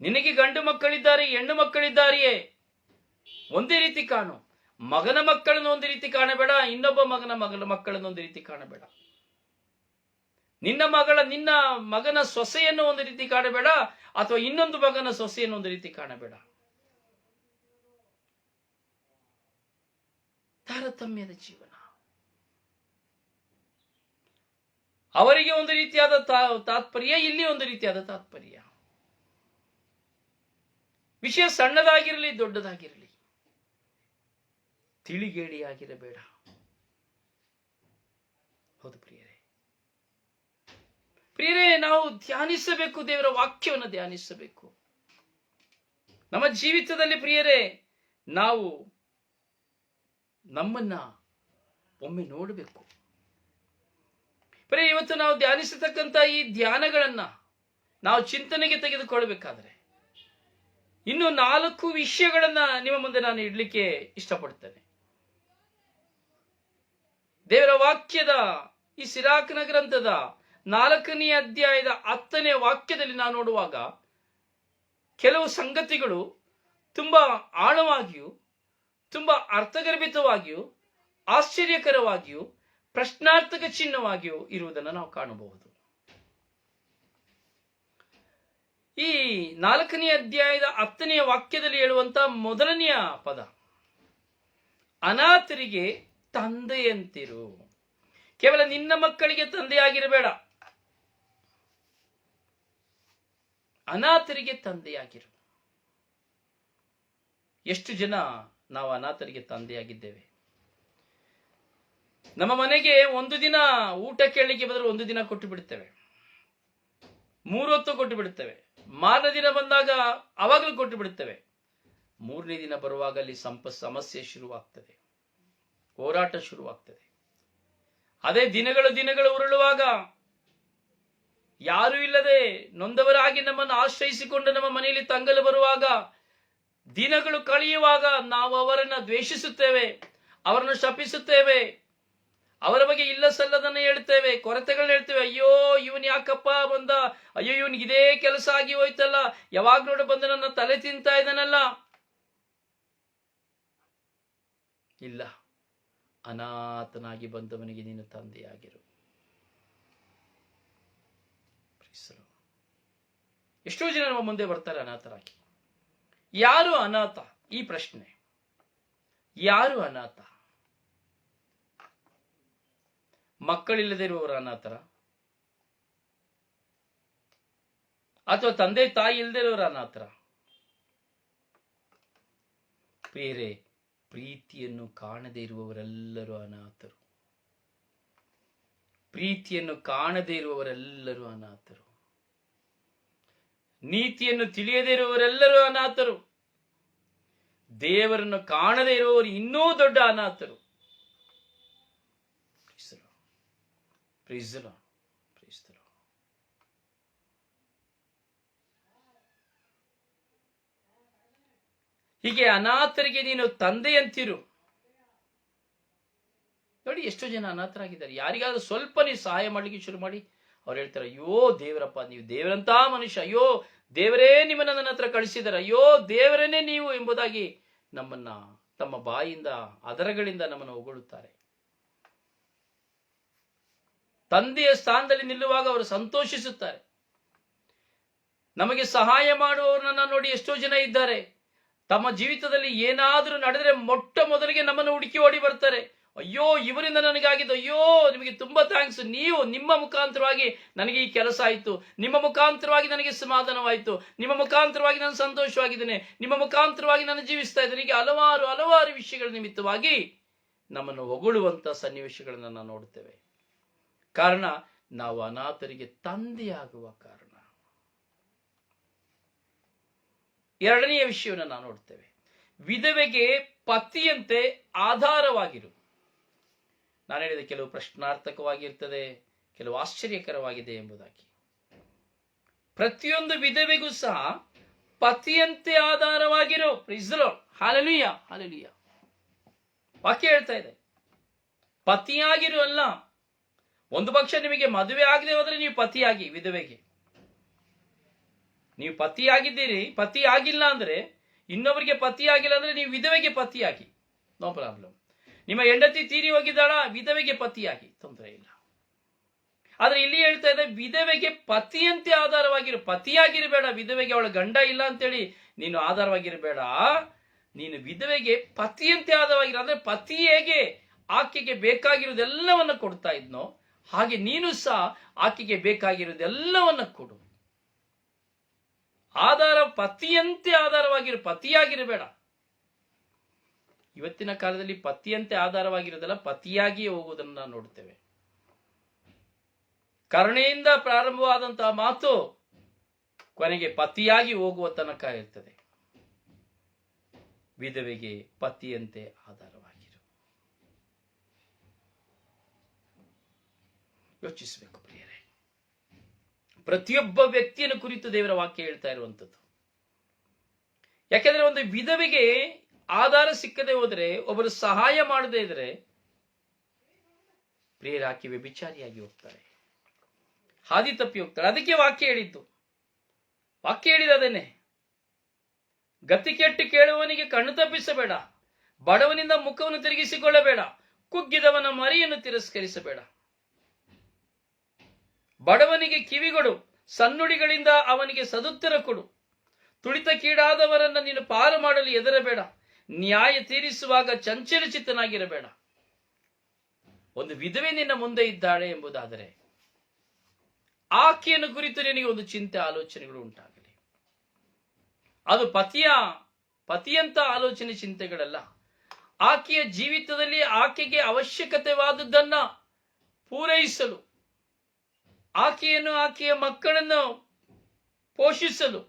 ನಿನಗೆ ಗಂಡು ಮಕ್ಕಳಿದ್ದಾರೆ, ಹೆಣ್ಣು ಮಕ್ಕಳಿದ್ದಾರೆಯೇ, ಒಂದೇ ರೀತಿ ಕಾಣು. ಮಗನ ಮಕ್ಕಳನ್ನು ಒಂದು ರೀತಿ ಕಾಣಬೇಡ, ಇನ್ನೊಬ್ಬ ಮಗನ ಮಕ್ಕಳನ್ನು ಒಂದು ರೀತಿ ಕಾಣಬೇಡ. ನಿನ್ನ ಮಗನ ಸೊಸೆಯನ್ನು ಒಂದು ರೀತಿ ಕಾಣಬೇಡ, ಅಥವಾ ಇನ್ನೊಂದು ಮಗನ ಸೊಸೆಯನ್ನು ಒಂದು ರೀತಿ ಕಾಣಬೇಡ. ತಾರತಮ್ಯದ ಜೀವನ. ಅವರಿಗೆ ಒಂದು ರೀತಿಯಾದ ತಾತ್ಪರ್ಯ, ಇಲ್ಲಿ ಒಂದು ರೀತಿಯಾದ ತಾತ್ಪರ್ಯ. ವಿಷಯ ಸಣ್ಣದಾಗಿರಲಿ ದೊಡ್ಡದಾಗಿರಲಿ ತಿಳಿಗೇಡಿಯಾಗಿರಬೇಡ. ಹೌದು ಪ್ರಿಯರೇ, ನಾವು ಧ್ಯಾನಿಸಬೇಕು, ದೇವರ ವಾಕ್ಯವನ್ನು ಧ್ಯಾನಿಸಬೇಕು. ನಮ್ಮ ಜೀವಿತದಲ್ಲಿ ಪ್ರಿಯರೇ ನಾವು ನಮ್ಮನ್ನ ಒಮ್ಮೆ ನೋಡಬೇಕು. ಇವತ್ತು ನಾವು ಧ್ಯಾನಿಸತಕ್ಕಂಥ ಈ ಧ್ಯಾನಗಳನ್ನ ನಾವು ಚಿಂತನೆಗೆ ತೆಗೆದುಕೊಳ್ಳಬೇಕಾದ್ರೆ ಇನ್ನು 4 ವಿಷಯಗಳನ್ನ ನಿಮ್ಮ ಮುಂದೆ ನಾನು ಇಡ್ಲಿಕ್ಕೆ ಇಷ್ಟಪಡ್ತೇನೆ. ದೇವರ ವಾಕ್ಯದ ಈ ಸಿರಾಕನ ಗ್ರಂಥದ 4ನೇ ಅಧ್ಯಾಯದ 10ನೇ ವಾಕ್ಯದಲ್ಲಿ ನಾವು ನೋಡುವಾಗ ಕೆಲವು ಸಂಗತಿಗಳು ತುಂಬಾ ಆಳವಾಗಿಯೂ ತುಂಬಾ ಅರ್ಥಗರ್ಭಿತವಾಗಿಯೂ ಆಶ್ಚರ್ಯಕರವಾಗಿಯೂ ಪ್ರಶ್ನಾರ್ಥಕ ಚಿಹ್ನವಾಗಿಯೂ ಇರುವುದನ್ನು ನಾವು ಕಾಣಬಹುದು. ಈ 4ನೇ ಅಧ್ಯಾಯದ 10ನೇ ವಾಕ್ಯದಲ್ಲಿ ಹೇಳುವಂತ ಮೊದಲನೆಯ ಪದ, ಅನಾಥರಿಗೆ ತಂದೆಯಂತಿರು. ಕೇವಲ ನಿನ್ನ ಮಕ್ಕಳಿಗೆ ತಂದೆಯಾಗಿರಬೇಡ, ಅನಾಥರಿಗೆ ತಂದೆಯಾಗಿರು. ಎಷ್ಟು ಜನ ನಾವು ಅನಾಥರಿಗೆ ತಂದೆಯಾಗಿದ್ದೇವೆ? ನಮ್ಮ ಮನೆಗೆ ಒಂದು ದಿನ ಊಟ ಕೇಳಲಿಕ್ಕೆ ಬಂದ್ರೆ ಒಂದು ದಿನ ಕೊಟ್ಟು ಬಿಡ್ತೇವೆ, 3 ಹೊತ್ತು ಕೊಟ್ಟು ಬಿಡ್ತೇವೆ. ಮಾರನೇ ದಿನ ಬಂದಾಗ ಅವಾಗಲೂ ಕೊಟ್ಟು ಬಿಡ್ತೇವೆ. 3ನೇ ದಿನ ಬರುವಾಗ ಅಲ್ಲಿ ಸಮಸ್ಯೆ ಶುರುವಾಗ್ತದೆ, ಹೋರಾಟ ಶುರುವಾಗ್ತದೆ. ಅದೇ ದಿನಗಳು ಉರುಳುವಾಗ ಯಾರೂ ಇಲ್ಲದೆ ನೊಂದವರಾಗಿ ನಮ್ಮನ್ನು ಆಶ್ರಯಿಸಿಕೊಂಡು ನಮ್ಮ ಮನೆಯಲ್ಲಿ ತಂಗಲು ಬರುವಾಗ, ದಿನಗಳು ಕಳೆಯುವಾಗ ನಾವು ಅವರನ್ನ ದ್ವೇಷಿಸುತ್ತೇವೆ, ಅವರನ್ನು ಶಪಿಸುತ್ತೇವೆ, ಅವರ ಬಗ್ಗೆ ಇಲ್ಲ ಸಲ್ಲದನ್ನ ಹೇಳ್ತೇವೆ, ಕೊರತೆಗಳನ್ನ ಹೇಳ್ತೇವೆ. ಅಯ್ಯೋ ಇವನ್ ಯಾಕಪ್ಪ ಬಂದ, ಅಯ್ಯೋ ಇವನಿಗೆ ಇದೇ ಕೆಲಸ ಆಗಿ ಹೋಯ್ತಲ್ಲ, ಯಾವಾಗ ನೋಡು ಬಂದ ನನ್ನ ತಲೆ ತಿಂತಾ ಇದ್ದಾನಲ್ಲ. ಇಲ್ಲ, ಅನಾಥನಾಗಿ ಬಂದವನಿಗೆ ನೀನು ತಂದೆಯಾಗಿರು. ಎಷ್ಟೋ ಜನ ನಮ್ಮ ಮುಂದೆ ಬರ್ತಾರೆ ಅನಾಥರಾಗಿ. ಯಾರು ಅನಾಥ? ಈ ಪ್ರಶ್ನೆ, ಯಾರು ಅನಾಥ? ಮಕ್ಕಳಿಲ್ಲದೆ ಇರುವವರು ಅನಾಥರ, ಅಥವಾ ತಂದೆ ತಾಯಿ ಇಲ್ಲದೆ ಇರುವವರು ಅನಾಥರ? ಬೇರೆ ಪ್ರೀತಿಯನ್ನು ಕಾಣದೇ ಇರುವವರೆಲ್ಲರೂ ಅನಾಥರು. ಪ್ರೀತಿಯನ್ನು ಕಾಣದೇ ಇರುವವರೆಲ್ಲರೂ ಅನಾಥರು. ನೀತಿಯನ್ನು ತಿಳಿಯದೇ ಇರುವವರೆಲ್ಲರೂ ಅನಾಥರು. ದೇವರನ್ನು ಕಾಣದೇ ಇರುವವರು ಇನ್ನೂ ದೊಡ್ಡ ಅನಾಥರು. ಹೀಗೆ ಅನಾಥರಿಗೆ ನೀನು ತಂದೆಯಂತಿರು. ನೋಡಿ, ಎಷ್ಟೋ ಜನ ಅನಾಥರಾಗಿದ್ದಾರೆ. ಯಾರಿಗಾದ್ರೂ ಸ್ವಲ್ಪ ನೀವು ಸಹಾಯ ಮಾಡ್ಲಿಕ್ಕೆ ಶುರು ಮಾಡಿ, ಅವ್ರು ಹೇಳ್ತಾರೆ, ಅಯ್ಯೋ ದೇವರಪ್ಪ, ನೀವು ದೇವರಂತ ಮನುಷ್ಯ, ಅಯ್ಯೋ ದೇವರೇ ನಿಮ್ಮನ್ನ ನನ್ನ ಹತ್ರ ಕಳಿಸಿದ್ದಾರೆ, ಅಯ್ಯೋ ದೇವರನ್ನೇ ನೀವು ಎಂಬುದಾಗಿ ನಮ್ಮನ್ನ ತಮ್ಮ ಬಾಯಿಂದ ಅದರಗಳಿಂದ ನಮ್ಮನ್ನು ಹೊಗಳುತ್ತಾರೆ. ತಂದೆಯ ಸ್ಥಾನದಲ್ಲಿ ನಿಲ್ಲುವಾಗ ಅವರು ಸಂತೋಷಿಸುತ್ತಾರೆ. ನಮಗೆ ಸಹಾಯ ಮಾಡುವವರನ್ನ ನೋಡಿ ಎಷ್ಟೋ ಜನ ಇದ್ದಾರೆ, ತಮ್ಮ ಜೀವಿತದಲ್ಲಿ ಏನಾದರೂ ನಡೆದರೆ ಮೊಟ್ಟ ಮೊದಲಿಗೆ ನಮ್ಮನ್ನು ಹುಡುಕಿ ಓಡಿ ಬರ್ತಾರೆ. ಅಯ್ಯೋ ಇವರಿಂದ ನನಗಾಗಿದ್ದು, ಅಯ್ಯೋ ನಿಮಗೆ ತುಂಬಾ ಥ್ಯಾಂಕ್ಸ್, ನಿಮ್ಮ ಮುಖಾಂತರವಾಗಿ ನನಗೆ ಈ ಕೆಲಸ ಆಯಿತು, ನಿಮ್ಮ ಮುಖಾಂತರವಾಗಿ ನನಗೆ ಸಮಾಧಾನವಾಯಿತು, ನಿಮ್ಮ ಮುಖಾಂತರವಾಗಿ ನಾನು ಸಂತೋಷವಾಗಿದ್ದೇನೆ, ನಿಮ್ಮ ಮುಖಾಂತರವಾಗಿ ನಾನು ಜೀವಿಸ್ತಾ ಇದ್ದೇನೆ. ಹೀಗೆ ಹಲವಾರು ಹಲವಾರು ವಿಷಯಗಳ ನಿಮಿತ್ತವಾಗಿ ನಮ್ಮನ್ನು ಹೊಗಳುವಂತ ಸನ್ನಿವೇಶಗಳನ್ನು ನಾವು ನೋಡುತ್ತೇವೆ. ಕಾರಣ, ನಾವು ಅನಾಥರಿಗೆ ತಂದೆಯಾಗುವ ಕಾರಣ. ಎರಡನೆಯ ವಿಷಯವನ್ನು ನಾವು ನೋಡ್ತೇವೆ, ವಿಧವೆಗೆ ಪತಿಯಂತೆ ಆಧಾರವಾಗಿರು. ನಾನು ಹೇಳಿದ ಕೆಲವು ಪ್ರಶ್ನಾರ್ಥಕವಾಗಿರ್ತದೆ, ಕೆಲವು ಆಶ್ಚರ್ಯಕರವಾಗಿದೆ ಎಂಬುದಾಗಿ. ಪ್ರತಿಯೊಂದು ವಿಧವೆಗೂ ಸಹ ಪತಿಯಂತೆ ಆಧಾರವಾಗಿರು. Hallelujah, hallelujah. ವಾಕ್ಯ ಹೇಳ್ತಾ ಇದೆ, ಪತಿಯಾಗಿರು ಅಲ್ಲ. ಒಂದು ಪಕ್ಷ ನಿಮಗೆ ಮದುವೆ ಆಗದೆ ಹೋದ್ರೆ ನೀವು ಪತಿಯಾಗಿ, ವಿಧವೆಗೆ ನೀವು ಪತಿಯಾಗಿದ್ದೀರಿ, ಪತಿ ಆಗಿಲ್ಲ ಅಂದ್ರೆ, ಇನ್ನೊಬ್ಬರಿಗೆ ಪತಿ ಆಗಿಲ್ಲ ಅಂದ್ರೆ ನೀವು ವಿಧವೆಗೆ ಪತಿಯಾಗಿ, ನೋ ಪ್ರಾಬ್ಲಮ್. ನಿಮ್ಮ ಹೆಂಡತಿ ತೀರಿ ಹೋಗಿದ್ದಾಳ, ವಿಧವೆಗೆ ಪತಿಯಾಗಿ, ತೊಂದರೆ ಇಲ್ಲ. ಆದ್ರೆ ಇಲ್ಲಿ ಹೇಳ್ತಾ ಇದೆ, ವಿಧವೆಗೆ ಪತಿಯಂತೆ ಆಧಾರವಾಗಿರು. ಪತಿಯಾಗಿರಬೇಡ ವಿಧವೆಗೆ, ಅವಳ ಗಂಡ ಇಲ್ಲ ಅಂತೇಳಿ ನೀನು ಆಧಾರವಾಗಿರಬೇಡ. ನೀನು ವಿಧವೆಗೆ ಪತಿಯಂತೆ ಆಧಾರವಾಗಿರು. ಅಂದ್ರೆ ಪತಿ ಹೇಗೆ ಆಕೆಗೆ ಬೇಕಾಗಿರುವುದೆಲ್ಲವನ್ನ ಕೊಡ್ತಾ ಇದ್ನೋ, ಹಾಗೆ ನೀನು ಸಹ ಆಕೆಗೆ ಬೇಕಾಗಿರುವುದೆಲ್ಲವನ್ನ ಕೊಡು. ಪತಿಯಂತೆ ಆಧಾರವಾಗಿರು, ಪತಿಯಾಗಿರಬೇಡ. ಇವತ್ತಿನ ಕಾಲದಲ್ಲಿ ಪತಿಯಂತೆ ಆಧಾರವಾಗಿರೋದಲ್ಲ, ಪತಿಯಾಗಿಯೇ ಹೋಗುವುದನ್ನು ನಾವು ನೋಡ್ತೇವೆ. ಕರುಣೆಯಿಂದ ಪ್ರಾರಂಭವಾದಂತಹ ಮಾತು ಕೊನೆಗೆ ಪತಿಯಾಗಿ ಹೋಗುವ ತನಕ ಇರ್ತದೆ. ವಿಧವೆಗೆ ಪತಿಯಂತೆ ಆಧಾರವಾಗಿರು. ಯೋಚಿಸಬೇಕು ಪ್ರಿಯರೇ. ಪ್ರತಿಯೊಬ್ಬ ವ್ಯಕ್ತಿಯನ್ನು ಕುರಿತು ದೇವರ ವಾಕ್ಯ ಹೇಳ್ತಾ ಇರುವಂಥದ್ದು. ಯಾಕೆಂದ್ರೆ ಒಂದು ವಿಧವೆಗೆ ಆಧಾರ ಸಿಕ್ಕದೆ ಹೋದ್ರೆ, ಒಬ್ಬರು ಸಹಾಯ ಮಾಡದೇ ಇದ್ರೆ, ಪ್ರಿಯರಾಕಿ ವ್ಯಭಿಚಾರಿಯಾಗಿ ಹೋಗ್ತಾರೆ, ಹಾದಿ ತಪ್ಪಿ ಹೋಗ್ತಾರೆ. ಅದಕ್ಕೆ ವಾಕ್ಯ ಹೇಳಿದ್ದು, ವಾಕ್ಯ ಹೇಳಿದದೇನೆ, ಗತಿ ಕೆಟ್ಟು ಕೇಳುವವನಿಗೆ ಕಣ್ಣು ತಪ್ಪಿಸಬೇಡ, ಬಡವನಿಂದ ಮುಖವನ್ನು ತಿರುಗಿಸಿಕೊಳ್ಳಬೇಡ, ಕುಗ್ಗಿದವನ ಮರಿಯನ್ನು ತಿರಸ್ಕರಿಸಬೇಡ. ಬಡವನಿಗೆ ಕಿವಿಗೊಡು, ಸನ್ನುಡಿಗಳಿಂದ ಅವನಿಗೆ ಸದುತ್ತರ ಕೊಡು. ತುಳಿತಕ್ಕೀಡಾದವರನ್ನ ನೀನು ಪಾರು ಮಾಡಲು ಹೆದರಬೇಡ, ನ್ಯಾಯ ತೀರಿಸುವಾಗ ಚಂಚಲಚಿತ್ತನಾಗಿರಬೇಡ. ಒಂದು ವಿಧವೆ ನಿನ್ನ ಮುಂದೆ ಇದ್ದಾಳೆ ಎಂಬುದಾದರೆ, ಆಕೆಯನ್ನು ಕುರಿತು ನಿನಗೆ ಒಂದು ಚಿಂತೆ ಆಲೋಚನೆಗಳು ಉಂಟಾಗಲಿ. ಅದು ಪತಿಯಂತ ಆಲೋಚನೆ ಚಿಂತೆಗಳಲ್ಲ, ಆಕೆಯ ಜೀವಿತದಲ್ಲಿ ಆಕೆಗೆ ಅವಶ್ಯಕತೆವಾದದ್ದನ್ನ ಪೂರೈಸಲು, ಆಕೆಯನ್ನು ಆಕೆಯ ಮಕ್ಕಳನ್ನು ಪೋಷಿಸಲು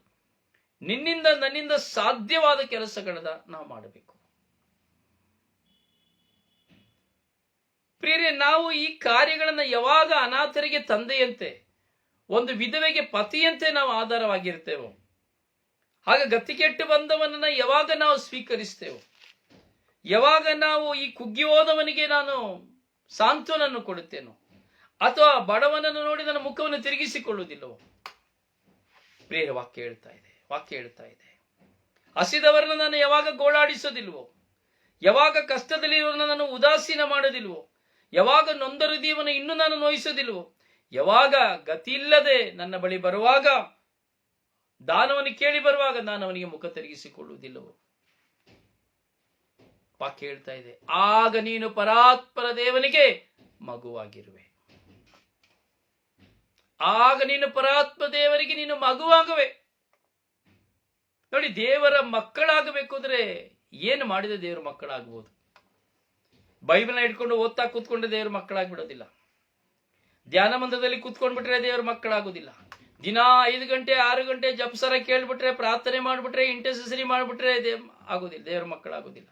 ನಿನ್ನಿಂದ ನನ್ನಿಂದ ಸಾಧ್ಯವಾದ ಕೆಲಸಗಳನ್ನ ನಾವು ಮಾಡಬೇಕು. ಪ್ರಿಯರೇ, ನಾವು ಈ ಕಾರ್ಯಗಳನ್ನು ಯಾವಾಗ ಅನಾಥರಿಗೆ ತಂದೆಯಂತೆ, ಒಂದು ವಿಧವೆಗೆ ಪತಿಯಂತೆ ನಾವು ಆಧಾರವಾಗಿರ್ತೇವೋ, ಆಗ ಗತಿಕೆಟ್ಟು ಬಂದವನನ್ನ ಯಾವಾಗ ನಾವು ಸ್ವೀಕರಿಸ್ತೇವೋ, ಯಾವಾಗ ನಾವು ಈ ಕುಗ್ಗಿ ಹೋದವನಿಗೆ ನಾನು ಸಾಂತ್ವನನ್ನು ಕೊಡುತ್ತೇನೋ, ಅಥವಾ ಬಡವನನ್ನು ನೋಡಿ ನನ್ನ ಮುಖವನ್ನು ತಿರುಗಿಸಿಕೊಳ್ಳುವುದಿಲ್ಲವೋ, ಪ್ರಿಯರ ವಾಕ್ಯ ಹೇಳ್ತಾ ಇದೆ ಹಸಿದವರನ್ನ ನಾನು ಯಾವಾಗ ಗೋಳಾಡಿಸೋದಿಲ್ವೋ, ಯಾವಾಗ ಕಷ್ಟದಲ್ಲಿರುವವರನ್ನ ನಾನು ಉದಾಸೀನ ಮಾಡೋದಿಲ್ವೋ, ಯಾವಾಗ ನೊಂದ ಹೃದಯವನ್ನು ಇನ್ನೂ ನಾನು ನೋಯಿಸೋದಿಲ್ವೋ, ಯಾವಾಗ ಗತಿ ಇಲ್ಲದೆ ನನ್ನ ಬಳಿ ಬರುವಾಗ, ದಾನವನ್ನು ಕೇಳಿ ಬರುವಾಗ ನಾನು ಅವನಿಗೆ ಮುಖ ತಿರುಗಿಸಿಕೊಳ್ಳುವುದಿಲ್ಲವೋ, ವಾಕ್ಯ ಹೇಳ್ತಾ ಇದೆ, ಆಗ ನೀನು ಪರಾತ್ಪರ ದೇವನಿಗೆ ಮಗುವಾಗಿರುವೆ. ಆಗ ನೀನು ಪರಾತ್ಮ ದೇವರಿಗೆ ನೀನು ಮಗುವಾಗುವೆ. ನೋಡಿ, ದೇವರ ಮಕ್ಕಳಾಗಬೇಕು ಅಂದ್ರೆ ಏನು ಮಾಡಿದ ದೇವರ ಮಕ್ಕಳಾಗಬಹುದು? ಬೈಬಲ್ನ ಇಟ್ಕೊಂಡು ಓದ್ತಾ ಕೂತ್ಕೊಂಡ್ರೆ ದೇವರ ಮಕ್ಕಳಾಗ್ಬಿಡೋದಿಲ್ಲ. ಧ್ಯಾನ ಮಂದಿರದಲ್ಲಿ ಕೂತ್ಕೊಂಡ್ಬಿಟ್ರೆ ದೇವರ ಮಕ್ಕಳಾಗೋದಿಲ್ಲ. ದಿನ 5 ಗಂಟೆ 6 ಗಂಟೆ ಜಪಸರ ಕೇಳ್ಬಿಟ್ರೆ, ಪ್ರಾರ್ಥನೆ ಮಾಡ್ಬಿಟ್ರೆ, ಇಂಟರ್ಸೆಸರಿ ಮಾಡ್ಬಿಟ್ರೆ ಆಗೋದಿಲ್ಲ, ದೇವರ ಮಕ್ಕಳಾಗೋದಿಲ್ಲ.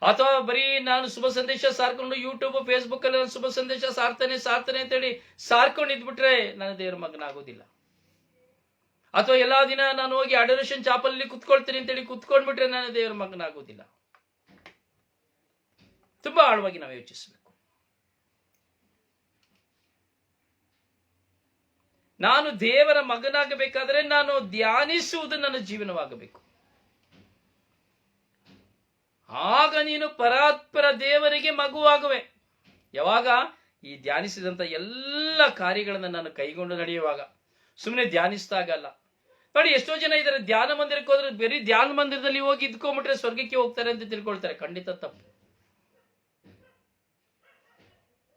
ಅಥವಾ ಬರೀ ನಾನು ಶುಭ ಸಂದೇಶ ಸಾರ್ಕೊಂಡು ಯೂಟ್ಯೂಬ್ ಫೇಸ್ಬುಕ್ ಅಲ್ಲಿ ಶುಭ ಸಂದೇಶ ಸಾರ್ತನೆ ಅಂತೇಳಿ ಸಾರ್ಕೊಂಡು ಇದ್ಬಿಟ್ರೆ ನಾನು ದೇವರ ಮಗನಾಗೋದಿಲ್ಲ. ಅಥವಾ ಎಲ್ಲಾ ದಿನ ನಾನು ಹೋಗಿ ಅಡೋರೇಷನ್ ಚಾಪಲ್ಲಿ ಕುತ್ಕೊಳ್ತೀನಿ ಅಂತೇಳಿ ಕುತ್ಕೊಂಡ್ಬಿಟ್ರೆ ನಾನು ದೇವರ ಮಗನಾಗೋದಿಲ್ಲ. ತುಂಬಾ ಆಳವಾಗಿ ನಾವು ಯೋಚಿಸಬೇಕು. ನಾನು ದೇವರ ಮಗನಾಗಬೇಕಾದ್ರೆ ನಾನು ಧ್ಯಾನಿಸುವುದು ನನ್ನ ಜೀವನವಾಗಬೇಕು. ಆಗ ನೀನು ಪರಾತ್ಪರ ದೇವರಿಗೆ ಮಗುವಾಗುವೆ. ಯಾವಾಗ? ಈ ಧ್ಯಾನಿಸಿದಂತ ಎಲ್ಲ ಕಾರ್ಯಗಳನ್ನು ನಾನು ಕೈಗೊಂಡು ನಡೆಯುವಾಗ, ಸುಮ್ಮನೆ ಧ್ಯಾನಿಸಿದಾಗಲ್ಲ. ನೋಡಿ, ಎಷ್ಟೋ ಜನ ಇದ್ದಾರೆ, ಧ್ಯಾನ ಮಂದಿರಕ್ಕೆ ಹೋದ್ರೆ ಬರೀ ಧ್ಯಾನ ಮಂದಿರದಲ್ಲಿ ಹೋಗಿ ಇದ್ಕೊಂಡ್ಬಿಟ್ರೆ ಸ್ವರ್ಗಕ್ಕೆ ಹೋಗ್ತಾರೆ ಅಂತ ತಿಳ್ಕೊಳ್ತಾರೆ. ಖಂಡಿತ ತಪ್ಪು.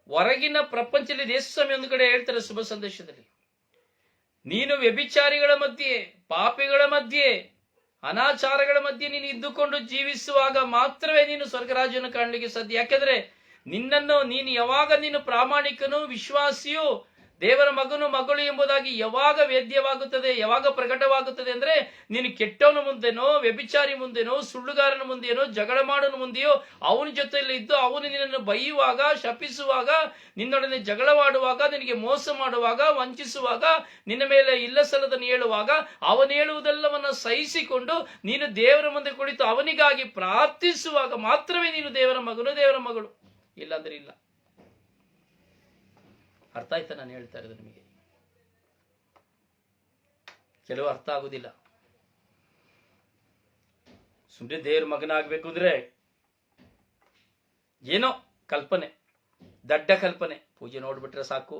ಹೊರಗಿನ ಪ್ರಪಂಚದಲ್ಲಿ ದೇಶಸ್ವಾಮಿ ಒಂದು ಕಡೆ ಹೇಳ್ತಾರೆ ಶುಭ ಸಂದೇಶದಲ್ಲಿ, ನೀನು ವ್ಯಭಿಚಾರಿಗಳ ಮಧ್ಯೆ, ಪಾಪಿಗಳ ಮಧ್ಯೆ, ಅನಾಚಾರಗಳ ಮಧ್ಯೆ ನೀನು ಇದ್ದುಕೊಂಡು ಜೀವಿಸುವಾಗ ಮಾತ್ರವೇ ನೀನು ಸ್ವರ್ಗರಾಜ್ಯವನ್ನು ಕಾಣಲಿಕ್ಕೆ ಸಾಧ್ಯ. ಯಾಕೆಂದ್ರೆ ನೀನು ಯಾವಾಗ ನೀನು ಪ್ರಾಮಾಣಿಕನು, ವಿಶ್ವಾಸಿಯು, ದೇವರ ಮಗನು, ಮಗಳು ಎಂಬುದಾಗಿ ಯಾವಾಗ ವೇದ್ಯವಾಗುತ್ತದೆ, ಯಾವಾಗ ಪ್ರಕಟವಾಗುತ್ತದೆ ಅಂದ್ರೆ ನೀನು ಕೆಟ್ಟವನ ಮುಂದೆನೋ, ವ್ಯಭಿಚಾರಿ ಮುಂದೆನೋ, ಸುಳ್ಳುಗಾರನ ಮುಂದೆನೋ, ಜಗಳ ಮಾಡೋನ ಮುಂದೆಯೋ ಅವನ ಜೊತೆಯಲ್ಲಿ ಇದ್ದು ಅವನು ನಿನ್ನನ್ನು ಬೈಯುವಾಗ, ಶಪಿಸುವಾಗ, ನಿನ್ನೊಡನೆ ಜಗಳವಾಡುವಾಗ, ನಿನಗೆ ಮೋಸ ಮಾಡುವಾಗ, ವಂಚಿಸುವಾಗ, ನಿನ್ನ ಮೇಲೆ ಇಲ್ಲ ಸಲ್ಲದನ್ನು ಹೇಳುವಾಗ ಅವನು ಹೇಳುವುದೆಲ್ಲವನ್ನ ಸಹಿಸಿಕೊಂಡು ನೀನು ದೇವರ ಮುಂದೆ ಕುಳಿತು ಅವನಿಗಾಗಿ ಪ್ರಾರ್ಥಿಸುವಾಗ ಮಾತ್ರವೇ ನೀನು ದೇವರ ಮಗನು, ದೇವರ ಮಗಳು. ಇಲ್ಲಾಂದ್ರೆ ಇಲ್ಲ. ಅರ್ಥ ಆಯ್ತಾ ನಾನು ಹೇಳ್ತಾ ಇರೋದು ನಿಮಗೆ? ಕೆಲವು ಅರ್ಥ ಆಗುದಿಲ್ಲ. ಸುಮ್ಮನೆ ದೇವ್ರ ಮಗನಾಗಬೇಕು ಅಂದ್ರೆ ಏನೋ ಕಲ್ಪನೆ, ದಡ್ಡ ಕಲ್ಪನೆ. ಪೂಜೆ ನೋಡ್ಬಿಟ್ರೆ ಸಾಕು,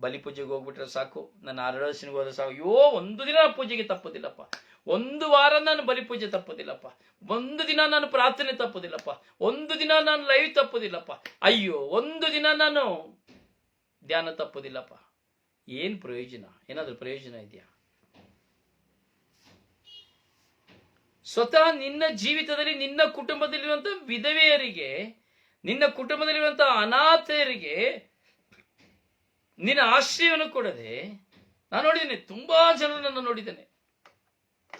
ಬಲಿ ಪೂಜೆಗೆ ಹೋಗ್ಬಿಟ್ರೆ ಸಾಕು, ನನ್ನ ಆರಾಧನೆಗೆ ಹೋದ್ರೆ ಸಾಕು. ಅಯ್ಯೋ, ಒಂದು ದಿನ ಪೂಜೆಗೆ ತಪ್ಪೋದಿಲ್ಲಪ್ಪ, ಒಂದು ವಾರ ನಾನು ಬಲಿ ಪೂಜೆ ತಪ್ಪೋದಿಲ್ಲಪ್ಪ, ಒಂದು ದಿನ ನಾನು ಪ್ರಾರ್ಥನೆ ತಪ್ಪೋದಿಲ್ಲಪ್ಪ, ಒಂದು ದಿನ ನಾನು ಲೈವ್ ತಪ್ಪೋದಿಲ್ಲಪ್ಪ, ಅಯ್ಯೋ ಒಂದು ದಿನ ನಾನು ಧ್ಯಾನ ತಪ್ಪೋದಿಲ್ಲಪ್ಪ. ಏನ್ ಪ್ರಯೋಜನ? ಏನಾದ್ರೂ ಪ್ರಯೋಜನ ಇದೆಯಾ? ಸ್ವತಃ ನಿನ್ನ ಜೀವಿತದಲ್ಲಿ ನಿನ್ನ ಕುಟುಂಬದಲ್ಲಿರುವಂತ ವಿಧವೆಯರಿಗೆ, ನಿನ್ನ ಕುಟುಂಬದಲ್ಲಿರುವಂತಹ ಅನಾಥರಿಗೆ ನಿನ್ನ ಆಶ್ರಯವನ್ನು ಕೊಡದೆ, ನಾನು ನೋಡಿದ್ದೇನೆ, ತುಂಬಾ ಜನರನ್ನು ನೋಡಿದ್ದೇನೆ,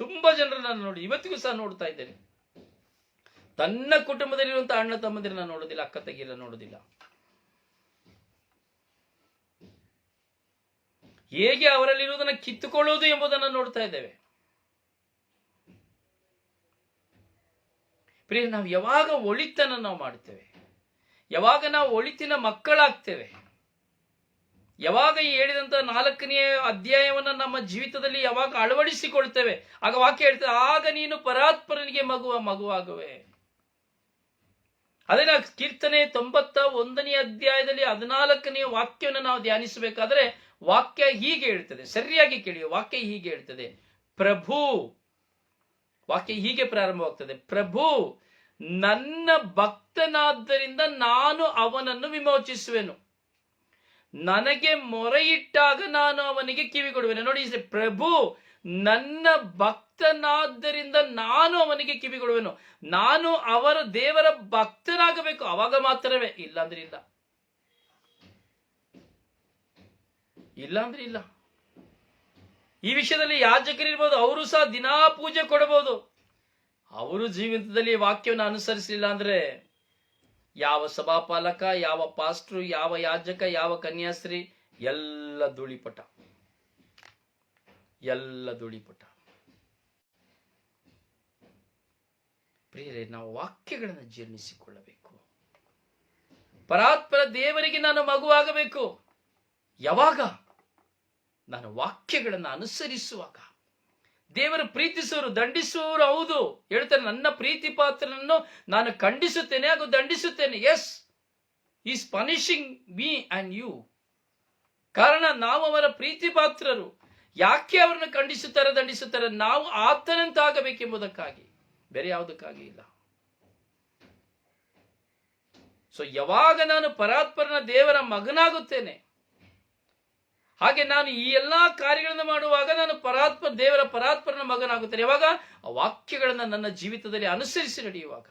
ತುಂಬಾ ಜನರನ್ನು ನೋಡಿ, ಇವತ್ತಿಗೂ ಸಹ ನೋಡ್ತಾ ಇದ್ದೇನೆ. ತನ್ನ ಕುಟುಂಬದಲ್ಲಿರುವಂತಹ ಅಣ್ಣ ತಮ್ಮಂದಿರನ್ನ ನೋಡೋದಿಲ್ಲ, ಅಕ್ಕ ತಂಗಿಯರನ್ನ ನೋಡೋದಿಲ್ಲ. ಹೇಗೆ ಅವರಲ್ಲಿರುವುದನ್ನು ಕಿತ್ತುಕೊಳ್ಳುವುದು ಎಂಬುದನ್ನು ನೋಡ್ತಾ ಇದ್ದೇವೆ. ಪ್ರಿಯ, ನಾವು ಯಾವಾಗ ಒಳಿತನ ನಾವು ಮಾಡುತ್ತೇವೆ, ಯಾವಾಗ ನಾವು ಒಳಿತಿನ ಮಕ್ಕಳಾಗ್ತೇವೆ, ಯಾವಾಗ ಈ ಹೇಳಿದಂತ 4ನೇ ಅಧ್ಯಾಯವನ್ನ ನಮ್ಮ ಜೀವಿತದಲ್ಲಿ ಯಾವಾಗ ಅಳವಡಿಸಿಕೊಳ್ತೇವೆ, ಆಗ ವಾಕ್ಯ ಹೇಳ್ತೇವೆ, ಆಗ ನೀನು ಪರಾತ್ಪರನಿಗೆ ಮಗುವಾಗುವೆ. ಅದೇ ನಾವು ಕೀರ್ತನೆ 91ನೇ ಅಧ್ಯಾಯದಲ್ಲಿ 14ನೇ ವಾಕ್ಯವನ್ನು ನಾವು ಧ್ಯಾನಿಸಬೇಕಾದ್ರೆ ವಾಕ್ಯ ಹೀಗೆ ಹೇಳ್ತದೆ, ಸರಿಯಾಗಿ ಕೇಳಿಯೋ, ವಾಕ್ಯ ಹೀಗೆ ಹೇಳ್ತದೆ, ಪ್ರಭು, ವಾಕ್ಯ ಹೀಗೆ ಪ್ರಾರಂಭವಾಗ್ತದೆ, ಪ್ರಭು ನನ್ನ ಭಕ್ತನಾದ್ದರಿಂದ ನಾನು ಅವನನ್ನು ವಿಮೋಚಿಸುವೆನು, ನನಗೆ ಮೊರೆಯಿಟ್ಟಾಗ ನಾನು ಅವನಿಗೆ ಕಿವಿ ಕೊಡುವೆನು. ನೋಡಿ, ಪ್ರಭು ನನ್ನ ಭಕ್ತನಾದ್ದರಿಂದ ನಾನು ಅವನಿಗೆ ಕಿವಿಗೊಡುವೆನು. ನಾನು ಅವರ ದೇವರ ಭಕ್ತನಾಗಬೇಕು, ಅವಾಗ ಮಾತ್ರವೇ. ಇಲ್ಲಾಂದ್ರೆ ಇಲ್ಲ, ಇಲ್ಲಾಂದ್ರೆ ಇಲ್ಲ. ಈ ವಿಷಯದಲ್ಲಿ ಯಾಜಕರಿರ್ಬೋದು, ಅವರು ಸಹ ದಿನಾ ಪೂಜೆ ಕೊಡಬಹುದು. ಅವರು ಜೀವಿತದಲ್ಲಿ ವಾಕ್ಯವನ್ನು ಅನುಸರಿಸಲಿಲ್ಲ ಅಂದ್ರೆ ಯಾವ ಸಭಾಪಾಲಕ, ಯಾವ ಪಾಸ್ಟ್ರು, ಯಾವ ಯಾಜಕ, ಯಾವ ಕನ್ಯಾಸ್ತ್ರೀ, ಎಲ್ಲ ಧೂಳಿಪಟ, ಎಲ್ಲ ಧೂಳಿಪಟ. ಪ್ರಿಯರೇ, ನಾವು ವಾಕ್ಯಗಳನ್ನು ಜೀರ್ಣಿಸಿಕೊಳ್ಳಬೇಕು. ಪರಾತ್ಪರ ದೇವರಿಗೆ ನಾನು ಮಗುವಾಗಬೇಕು. ಯಾವಾಗ? ನಾನು ವಾಕ್ಯಗಳನ್ನು ಅನುಸರಿಸುವಾಗ. ದೇವರು ಪ್ರೀತಿಸುವರು, ದಂಡಿಸುವವರು ಹೌದು. ಹೇಳ್ತಾರೆ, ನನ್ನ ಪ್ರೀತಿ ಪಾತ್ರನನ್ನು ನಾನು ಖಂಡಿಸುತ್ತೇನೆ ಹಾಗೂ ದಂಡಿಸುತ್ತೇನೆ. Yes, is punishing me and you. ಕಾರಣ ನಾವು ಅವರ ಪ್ರೀತಿ ಪಾತ್ರರು. ಯಾಕೆ ಅವರನ್ನು ಖಂಡಿಸುತ್ತಾರೆ, ದಂಡಿಸುತ್ತಾರೆ? ನಾವು ಆತನಂತಾಗಬೇಕೆಂಬುದಕ್ಕಾಗಿ, ಬೇರೆ ಯಾವುದಕ್ಕಾಗಿ ಇಲ್ಲ. ಸೊ ಯಾವಾಗ ನಾನು ಪರಾತ್ಪರನ ದೇವರ ಮಗನಾಗುತ್ತೇನೆ, ಹಾಗೆ ನಾನು ಈ ಎಲ್ಲಾ ಕಾರ್ಯಗಳನ್ನು ಮಾಡುವಾಗ ನಾನು ದೇವರ ಪರಾತ್ಪರನ ಮಗನಾಗುತ್ತೇನೆ. ಯಾವಾಗ? ಆ ವಾಕ್ಯಗಳನ್ನು ನನ್ನ ಜೀವಿತದಲ್ಲಿ ಅನುಸರಿಸಿ ನಡೆಯುವಾಗ.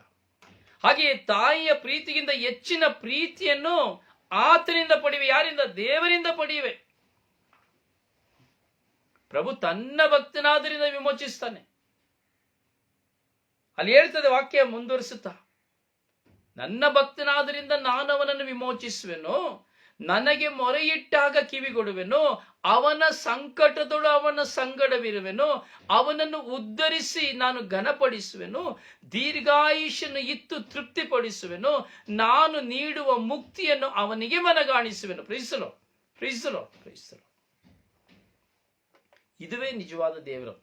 ಹಾಗೆಯೇ ತಾಯಿಯ ಪ್ರೀತಿಗಿಂತ ಹೆಚ್ಚಿನ ಪ್ರೀತಿಯನ್ನು ಆತನಿಂದ ಪಡೆಯುವೆ. ಯಾರಿಂದ? ದೇವರಿಂದ ಪಡೆಯುವೆ. ಪ್ರಭು ತನ್ನ ಭಕ್ತನಾದರಿಂದ ವಿಮೋಚಿಸ್ತಾನೆ. ಅಲ್ಲಿ ಹೇಳ್ತದೆ ವಾಕ್ಯ ಮುಂದುವರಿಸುತ್ತಾ, ನನ್ನ ಭಕ್ತನಾದರಿಂದ ನಾನು ಅವನನ್ನು ವಿಮೋಚಿಸುವೆನು, ನನಗೆ ಮೊರೆಯಿಟ್ಟಾಗ ಕಿವಿಗೊಡುವೆನು, ಅವನ ಸಂಕಟದೊಳು ಅವನ ಸಂಗಡವಿರುವೆನು, ಅವನನ್ನು ಉದ್ಧರಿಸಿ ನಾನು ಘನಪಡಿಸುವೆನು, ದೀರ್ಘಾಯುಷ್ಯನ್ನು ಇತ್ತು ತೃಪ್ತಿಪಡಿಸುವೆನು, ನಾನು ನೀಡುವ ಮುಕ್ತಿಯನ್ನು ಅವನಿಗೆ ಮನಗಾಣಿಸುವೆನು. ಪ್ರೀಸಲು ಪ್ರೀಸಲು ಪ್ರೀಸಲು. ಇದುವೇ ನಿಜವಾದ ದೇವರು.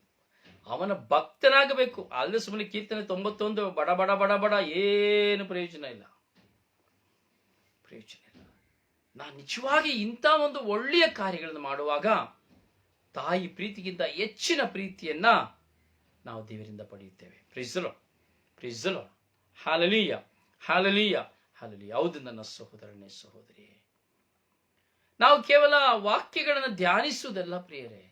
ಅವನ ಭಕ್ತನಾಗಬೇಕು. ಅಲ್ಲದೆ ಸುಮ್ಮನೆ ಕೀರ್ತನೆ 91 ಬಡ ಬಡ ಬಡ ಬಡ, ಏನು ಪ್ರಯೋಜನ ಇಲ್ಲ, ಪ್ರಯೋಜನ ಇಲ್ಲ. ನಾನು ನಿಜವಾಗಿ ಇಂಥ ಒಂದು ಒಳ್ಳೆಯ ಕಾರ್ಯಗಳನ್ನು ಮಾಡುವಾಗ ತಾಯಿ ಪ್ರೀತಿಗಿಂತ ಹೆಚ್ಚಿನ ಪ್ರೀತಿಯನ್ನ ನಾವು ದೇವರಿಂದ ಪಡೆಯುತ್ತೇವೆ. ಪ್ರೀಸಲೋ ಪ್ರೀಸಲೋ. Hallelujah hallelujah hallelujah. ಹೌದು ನನ್ನ ಸಹೋದರನೇ, ಸಹೋದರಿ, ನಾವು ಕೇವಲ ವಾಕ್ಯಗಳನ್ನು ಧ್ಯಾನಿಸುವುದಲ್ಲ ಪ್ರಿಯರೇ,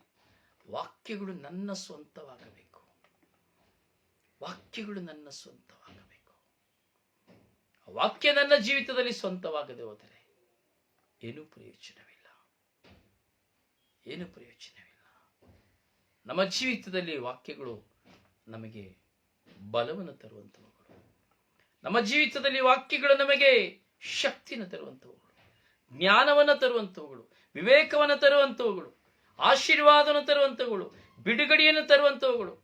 ವಾಕ್ಯಗಳು ನನ್ನ ಸ್ವಂತವಾಗಬೇಕು. ವಾಕ್ಯಗಳು ನನ್ನ ಸ್ವಂತವಾಗಬೇಕು. ವಾಕ್ಯ ನನ್ನ ಜೀವಿತದಲ್ಲಿ ಸ್ವಂತವಾಗದೆ ಹೋದರೆ ಏನೂ ಪ್ರಯೋಜನವಿಲ್ಲ, ಏನು ಪ್ರಯೋಜನವಿಲ್ಲ. ನಮ್ಮ ಜೀವಿತದಲ್ಲಿ ವಾಕ್ಯಗಳು ನಮಗೆ ಬಲವನ್ನು ತರುವಂತವುಗಳು. ನಮ್ಮ ಜೀವಿತದಲ್ಲಿ ವಾಕ್ಯಗಳು ನಮಗೆ ಶಕ್ತಿಯನ್ನು ತರುವಂತವುಗಳು, ಜ್ಞಾನವನ್ನು ತರುವಂತವುಗಳು, ವಿವೇಕವನ್ನು ತರುವಂತವುಗಳು, ಆಶೀರ್ವಾದವನ್ನು ತರುವಂತವುಗಳು, ಬಿಡುಗಡೆಯನ್ನು ತರುವಂತವುಗಳು.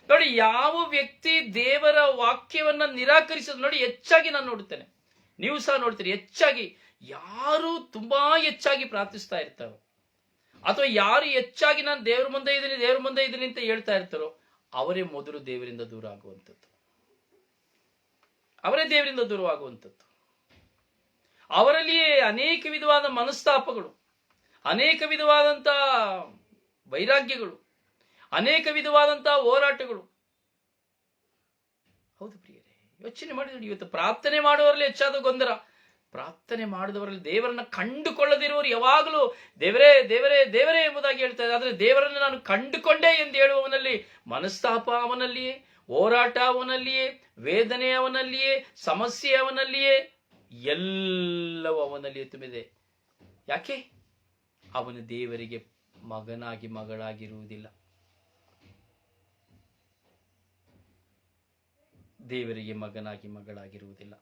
ನೋಡಿ, ಯಾವ ವ್ಯಕ್ತಿ ದೇವರ ವಾಕ್ಯವನ್ನ ನಿರಾಕರಿಸೋದು ನೋಡಿ, ಹೆಚ್ಚಾಗಿ ನಾನು ನೋಡುತ್ತೇನೆ, ನೀವು ಸಹ ನೋಡ್ತೀರಿ, ಹೆಚ್ಚಾಗಿ ಯಾರು ತುಂಬಾ ಹೆಚ್ಚಾಗಿ ಪ್ರಾರ್ಥಿಸ್ತಾ ಇರ್ತಾರೋ, ಅಥವಾ ಯಾರು ಹೆಚ್ಚಾಗಿ ನಾನು ದೇವ್ರ ಮುಂದೆ ಇದ್ದೀನಿ ಅಂತ ಹೇಳ್ತಾ ಇರ್ತಾರೋ, ಅವರೇ ಮೊದಲು ದೇವರಿಂದ ದೂರ ಆಗುವಂಥದ್ದು, ಅವರೇ ದೇವರಿಂದ ದೂರವಾಗುವಂಥದ್ದು. ಅವರಲ್ಲಿಯೇ ಅನೇಕ ವಿಧವಾದ ಮನಸ್ತಾಪಗಳು, ಅನೇಕ ವಿಧವಾದಂಥ ವೈರಾಗ್ಯಗಳು, ಅನೇಕ ವಿಧವಾದಂತಹ ಹೋರಾಟಗಳು. ಹೌದು ಪ್ರಿಯರೇ, ಯೋಚನೆ ಮಾಡಿದ್ರು. ಇವತ್ತು ಪ್ರಾರ್ಥನೆ ಮಾಡುವವರಲ್ಲಿ ಹೆಚ್ಚಾದ ಗೊಂದಲ. ಪ್ರಾರ್ಥನೆ ಮಾಡಿದವರಲ್ಲಿ ದೇವರನ್ನ ಕಂಡುಕೊಳ್ಳದಿರುವವರು ಯಾವಾಗಲೂ ದೇವರೇ ದೇವರೇ ದೇವರೇ ಎಂಬುದಾಗಿ ಹೇಳ್ತಾ ಇದ್ದಾರೆ. ಆದರೆ ದೇವರನ್ನು ನಾನು ಕಂಡುಕೊಂಡೆ ಎಂದು ಹೇಳುವವನಲ್ಲಿ ಮನಸ್ತಾಪ ಅವನಲ್ಲಿಯೇ, ಹೋರಾಟ ಅವನಲ್ಲಿಯೇ, ವೇದನೆ ಅವನಲ್ಲಿಯೇ, ಸಮಸ್ಯೆ ಅವನಲ್ಲಿಯೇ, ಎಲ್ಲವೂ ಅವನಲ್ಲಿಯೇ ತುಂಬಿದೆ. ಯಾಕೆ? ಅವನು ದೇವರಿಗೆ ಮಗನಾಗಿ ಮಗಳಾಗಿರುವುದಿಲ್ಲ. ದೇವರಿಗೆ ಮಗನಾಗಿ ಮಗಳಾಗಿರುವುದಿಲ್ಲ.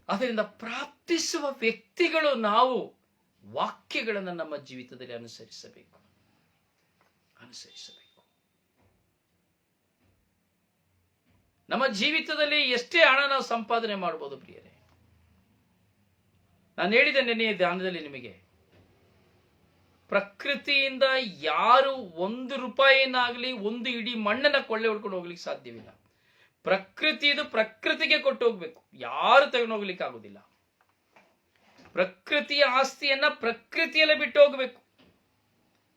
ಅದರಿಂದ ಪ್ರಾರ್ಥಿಸುವ ವ್ಯಕ್ತಿಗಳು ನಾವು ವಾಕ್ಯಗಳನ್ನು ನಮ್ಮ ಜೀವಿತದಲ್ಲಿ ಅನುಸರಿಸಬೇಕು. ನಮ್ಮ ಜೀವಿತದಲ್ಲಿ ಎಷ್ಟೇ ಹಣ ನಾವು ಸಂಪಾದನೆ ಮಾಡಬಹುದು ಪ್ರಿಯರೇ. ನಾನು ಹೇಳಿದೆ ನೆನ್ನೆ ಧ್ಯಾನದಲ್ಲಿ ನಿಮಗೆ, ಪ್ರಕೃತಿಯಿಂದ ಯಾರು 1 ರೂಪಾಯಿನಾಗಲಿ, 1 ಇಡೀ ಮಣ್ಣನ್ನ ಕೊಳ್ಳೆ ಹೊಡ್ಕೊಂಡು ಹೋಗ್ಲಿಕ್ಕೆ ಸಾಧ್ಯವಿಲ್ಲ. ಪ್ರಕೃತಿದು ಪ್ರಕೃತಿಗೆ ಕೊಟ್ಟು ಹೋಗ್ಬೇಕು, ಯಾರು ತಗೊಂಡು ಹೋಗ್ಲಿಕ್ಕೆ ಆಗುದಿಲ್ಲ. ಪ್ರಕೃತಿಯ ಆಸ್ತಿಯನ್ನ ಪ್ರಕೃತಿಯಲ್ಲೇ ಬಿಟ್ಟು ಹೋಗ್ಬೇಕು.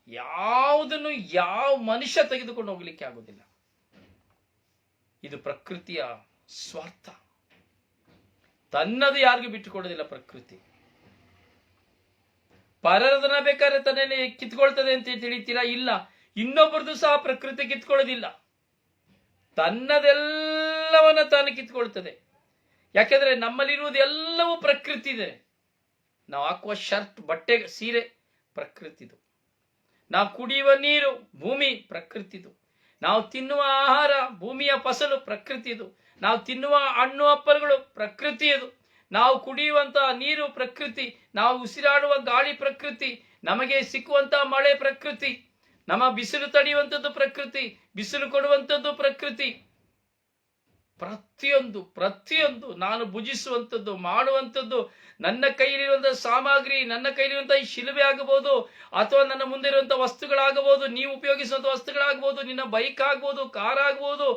ಯಾವುದನ್ನು ಯಾವ ಮನುಷ್ಯ ತೆಗೆದುಕೊಂಡು ಹೋಗ್ಲಿಕ್ಕೆ ಆಗುದಿಲ್ಲ. ಇದು ಪ್ರಕೃತಿಯ ಸ್ವಾರ್ಥ. ತನ್ನದು ಯಾರಿಗೂ ಬಿಟ್ಟುಕೊಡೋದಿಲ್ಲ ಪ್ರಕೃತಿ. ಪರರದನ್ನ ಬೇಕಾದ್ರೆ ತನ್ನಲ್ಲಿ ಕಿತ್ಕೊಳ್ತದೆ ಅಂತ ತಿಳಿತೀರಾ? ಇಲ್ಲ. ಇನ್ನೊಬ್ಬರದು ಸಹ ಪ್ರಕೃತಿ ಕಿತ್ಕೊಳ್ಳೋದಿಲ್ಲ, ತನ್ನದೆಲ್ಲವನ್ನ ತಾನು ಕಿತ್ಕೊಳ್ತದೆ. ಯಾಕೆಂದ್ರೆ ನಮ್ಮಲ್ಲಿರುವುದು ಎಲ್ಲವೂ ಪ್ರಕೃತಿ ಇದೆ. ನಾವು ಹಾಕುವ ಶರ್ಟ್, ಬಟ್ಟೆ, ಸೀರೆ ಪ್ರಕೃತಿದು. ನಾವು ಕುಡಿಯುವ ನೀರು ಭೂಮಿ ಪ್ರಕೃತಿದು. ನಾವು ತಿನ್ನುವ ಆಹಾರ ಭೂಮಿಯ ಫಸಲು ಪ್ರಕೃತಿದು. ನಾವು ತಿನ್ನುವ ಹಣ್ಣು ಹಪ್ಪಲುಗಳು ಪ್ರಕೃತಿಯದು. ನಾವು ಕುಡಿಯುವಂತಹ ನೀರು ಪ್ರಕೃತಿ, ನಾವು ಉಸಿರಾಡುವ ಗಾಳಿ ಪ್ರಕೃತಿ, ನಮಗೆ ಸಿಕ್ಕುವಂತಹ ಮಳೆ ಪ್ರಕೃತಿ, ನಮ್ಮ ಬಿಸಿಲು ತಡೆಯುವಂಥದ್ದು ಪ್ರಕೃತಿ, ಬಿಸಿಲು ಕೊಡುವಂಥದ್ದು ಪ್ರಕೃತಿ. ಪ್ರತಿಯೊಂದು ನಾನು ಭುಜಿಸುವಂಥದ್ದು, ಮಾಡುವಂಥದ್ದು, ನನ್ನ ಕೈಲಿರುವಂತಹ ಸಾಮಗ್ರಿ, ನನ್ನ ಕೈಲಿರುವಂತಹ ಈ ಶಿಲುಬೆ ಆಗಬಹುದು, ಅಥವಾ ನನ್ನ ಮುಂದೆ ಇರುವಂತಹ ವಸ್ತುಗಳಾಗಬಹುದು, ನೀವು ಉಪಯೋಗಿಸುವಂತಹ ವಸ್ತುಗಳಾಗಬಹುದು, ನಿನ್ನ ಬೈಕ್ ಆಗ್ಬೋದು, ಕಾರ್ ಆಗ್ಬೋದು,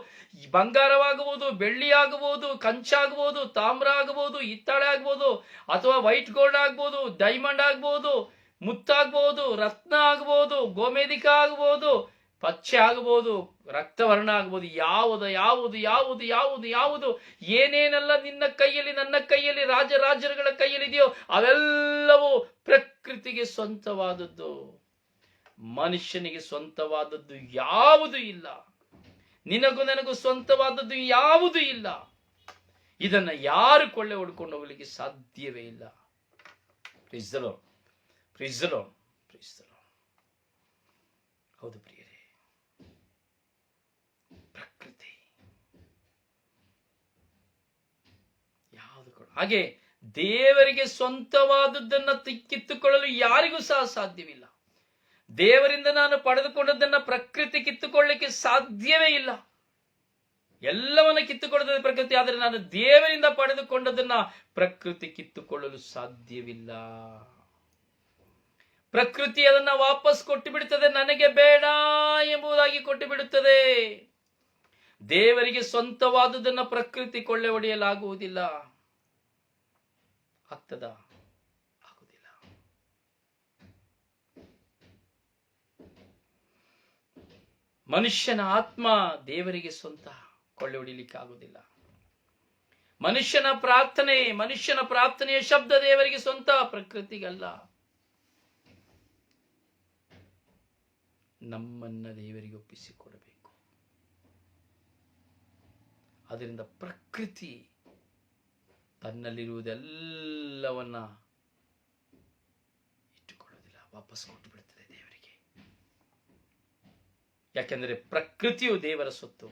ಬಂಗಾರವಾಗಬಹುದು, ಬೆಳ್ಳಿ ಆಗಬಹುದು, ಕಂಚಾಗಬಹುದು, ತಾಮ್ರ ಆಗಬಹುದು, ಹಿತ್ತಾಳೆ ಆಗ್ಬೋದು, ಅಥವಾ ವೈಟ್ ಗೋಲ್ಡ್ ಆಗ್ಬೋದು, ಡೈಮಂಡ್ ಆಗ್ಬೋದು, ಮುತ್ತಾಗಬಹುದು, ರತ್ನ ಆಗಬಹುದು, ಗೋಮೇಧಿಕ ಆಗಬಹುದು, ಪಚ್ಚೆ ಆಗಬಹುದು, ರಕ್ತವರ್ಣ ಆಗಬಹುದು, ಯಾವುದು ಏನೇನೆಲ್ಲ ನಿನ್ನ ಕೈಯಲ್ಲಿ, ನನ್ನ ಕೈಯಲ್ಲಿ, ರಾಜರುಗಳ ಕೈಯಲ್ಲಿದೆಯೋ ಅವೆಲ್ಲವೂ ಪ್ರಕೃತಿಗೆ ಸ್ವಂತವಾದದ್ದು. ಮನುಷ್ಯನಿಗೆ ಸ್ವಂತವಾದದ್ದು ಯಾವುದು ಇಲ್ಲ. ನಿನಗೂ ನನಗೂ ಸ್ವಂತವಾದದ್ದು ಯಾವುದು ಇಲ್ಲ. ಇದನ್ನ ಯಾರು ಕೊಳ್ಳೆ ಹೊಡ್ಕೊಂಡು ಹೋಗ್ಲಿಕ್ಕೆ ಸಾಧ್ಯವೇ ಇಲ್ಲ. Praise the Lord, praise the Lord, praise the Lord. ಹೌದು ಪ್ರಿಯರೇ, ಪ್ರಕೃತಿ ಯಾವುದು ಹಾಗೆ ದೇವರಿಗೆ ಸ್ವಂತವಾದದ್ದನ್ನ ಕಿತ್ತುಕೊಳ್ಳಲು ಯಾರಿಗೂ ಸಹ ಸಾಧ್ಯವಿಲ್ಲ. ದೇವರಿಂದ ನಾನು ಪಡೆದುಕೊಂಡದ್ದನ್ನ ಪ್ರಕೃತಿ ಕಿತ್ತುಕೊಳ್ಳಲಿಕ್ಕೆ ಸಾಧ್ಯವೇ ಇಲ್ಲ. ಎಲ್ಲವನ್ನ ಕಿತ್ತುಕೊಳ್ಳುತ್ತದೆ ಪ್ರಕೃತಿ, ಆದರೆ ನಾನು ದೇವರಿಂದ ಪಡೆದುಕೊಂಡದನ್ನ ಪ್ರಕೃತಿ ಕಿತ್ತುಕೊಳ್ಳಲು ಸಾಧ್ಯವಿಲ್ಲ. ಪ್ರಕೃತಿ ಅದನ್ನ ವಾಪಸ್ ಕೊಟ್ಟು ಬಿಡುತ್ತದೆ, ನನಗೆ ಬೇಡ ಎಂಬುದಾಗಿ ಕೊಟ್ಟು ಬಿಡುತ್ತದೆ. ದೇವರಿಗೆ ಸ್ವಂತವಾದುದನ್ನ ಪ್ರಕೃತಿ ಕೊಳ್ಳೆ ಹೊಡೆಯಲಾಗುವುದಿಲ್ಲ. ಆಗ್ತದ? ಆಗುವುದಿಲ್ಲ. ಮನುಷ್ಯನ ಆತ್ಮ ದೇವರಿಗೆ ಸ್ವಂತ, ಕೊಳ್ಳೆ ಹೊಡಿಲಿಕ್ಕೆ ಆಗುವುದಿಲ್ಲ. ಮನುಷ್ಯನ ಪ್ರಾರ್ಥನೆಯ ಶಬ್ದ ದೇವರಿಗೆ ಸ್ವಂತ, ಪ್ರಕೃತಿಗಲ್ಲ. ನಮ್ಮನ್ನ ದೇವರಿಗೆ ಒಪ್ಪಿಸಿಕೊಡಬೇಕು. ಅದರಿಂದ ಪ್ರಕೃತಿ ತನ್ನಲ್ಲಿರುವುದೆಲ್ಲವನ್ನ ಇಟ್ಟುಕೊಳ್ಳುವುದಿಲ್ಲ, ವಾಪಸ್ ಕೊಟ್ಟು ಬಿಡುತ್ತದೆ ದೇವರಿಗೆ. ಯಾಕೆಂದರೆ ಪ್ರಕೃತಿಯು ದೇವರ ಸೊತ್ತು.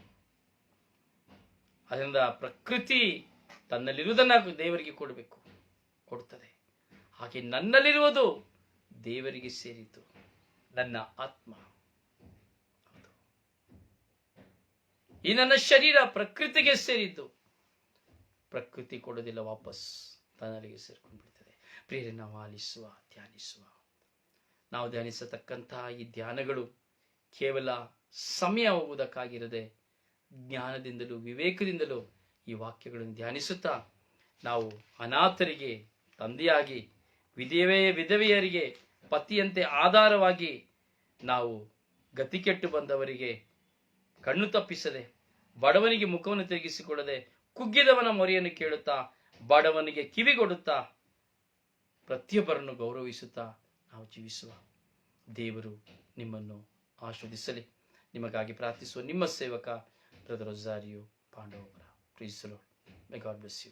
ಅದರಿಂದ ಪ್ರಕೃತಿ ತನ್ನಲ್ಲಿರುವುದನ್ನ ದೇವರಿಗೆ ಕೊಡಬೇಕು, ಕೊಡುತ್ತದೆ. ಹಾಗೆ ನನ್ನಲ್ಲಿರುವುದು ದೇವರಿಗೆ ಸೇರಿತು, ನನ್ನ ಆತ್ಮ. ಈ ನನ್ನ ಶರೀರ ಪ್ರಕೃತಿಗೆ ಸೇರಿದ್ದು, ಪ್ರಕೃತಿ ಕೊಡೋದಿಲ್ಲ, ವಾಪಸ್ ತನ್ನಲ್ಲಿಗೆ ಸೇರ್ಕೊಂಡು ಬಿಡ್ತದೆ. ಪ್ರಿಯರೇ, ನಾವು ಆಲಿಸುವ, ನಾವು ಧ್ಯಾನಿಸತಕ್ಕಂತಹ ಈ ಧ್ಯಾನಗಳು ಕೇವಲ ಸಮಯ ಹೋಗುವುದಕ್ಕಾಗಿರದೆ ಜ್ಞಾನದಿಂದಲೂ ವಿವೇಕದಿಂದಲೂ ಈ ವಾಕ್ಯಗಳನ್ನು ಧ್ಯಾನಿಸುತ್ತಾ ನಾವು ಅನಾಥರಿಗೆ ತಂದೆಯಾಗಿ, ವಿಧವೆಯರಿಗೆ ಪತಿಯಂತೆ ಆಧಾರವಾಗಿ, ನಾವು ಗತಿಕೆಟ್ಟು ಬಂದವರಿಗೆ ಕಣ್ಣು ತಪ್ಪಿಸದೆ, ಬಡವನಿಗೆ ಮುಖವನ್ನು ತಿರುಗಿಸಿಕೊಳ್ಳದೆ, ಕುಗ್ಗಿದವನ ಮೊರೆಯನ್ನು ಕೇಳುತ್ತಾ, ಬಡವನಿಗೆ ಕಿವಿಗೊಡುತ್ತಾ, ಪ್ರತಿಯೊಬ್ಬರನ್ನು ಗೌರವಿಸುತ್ತಾ ನಾವು ಜೀವಿಸುವ ದೇವರು ನಿಮ್ಮನ್ನು ಆಶೀರ್ವದಿಸಲಿ. ನಿಮಗಾಗಿ ಪ್ರಾರ್ಥಿಸುವ ನಿಮ್ಮ ಸೇವಕ brother Rozario Pandavapura. Praise the Lord. May God bless you.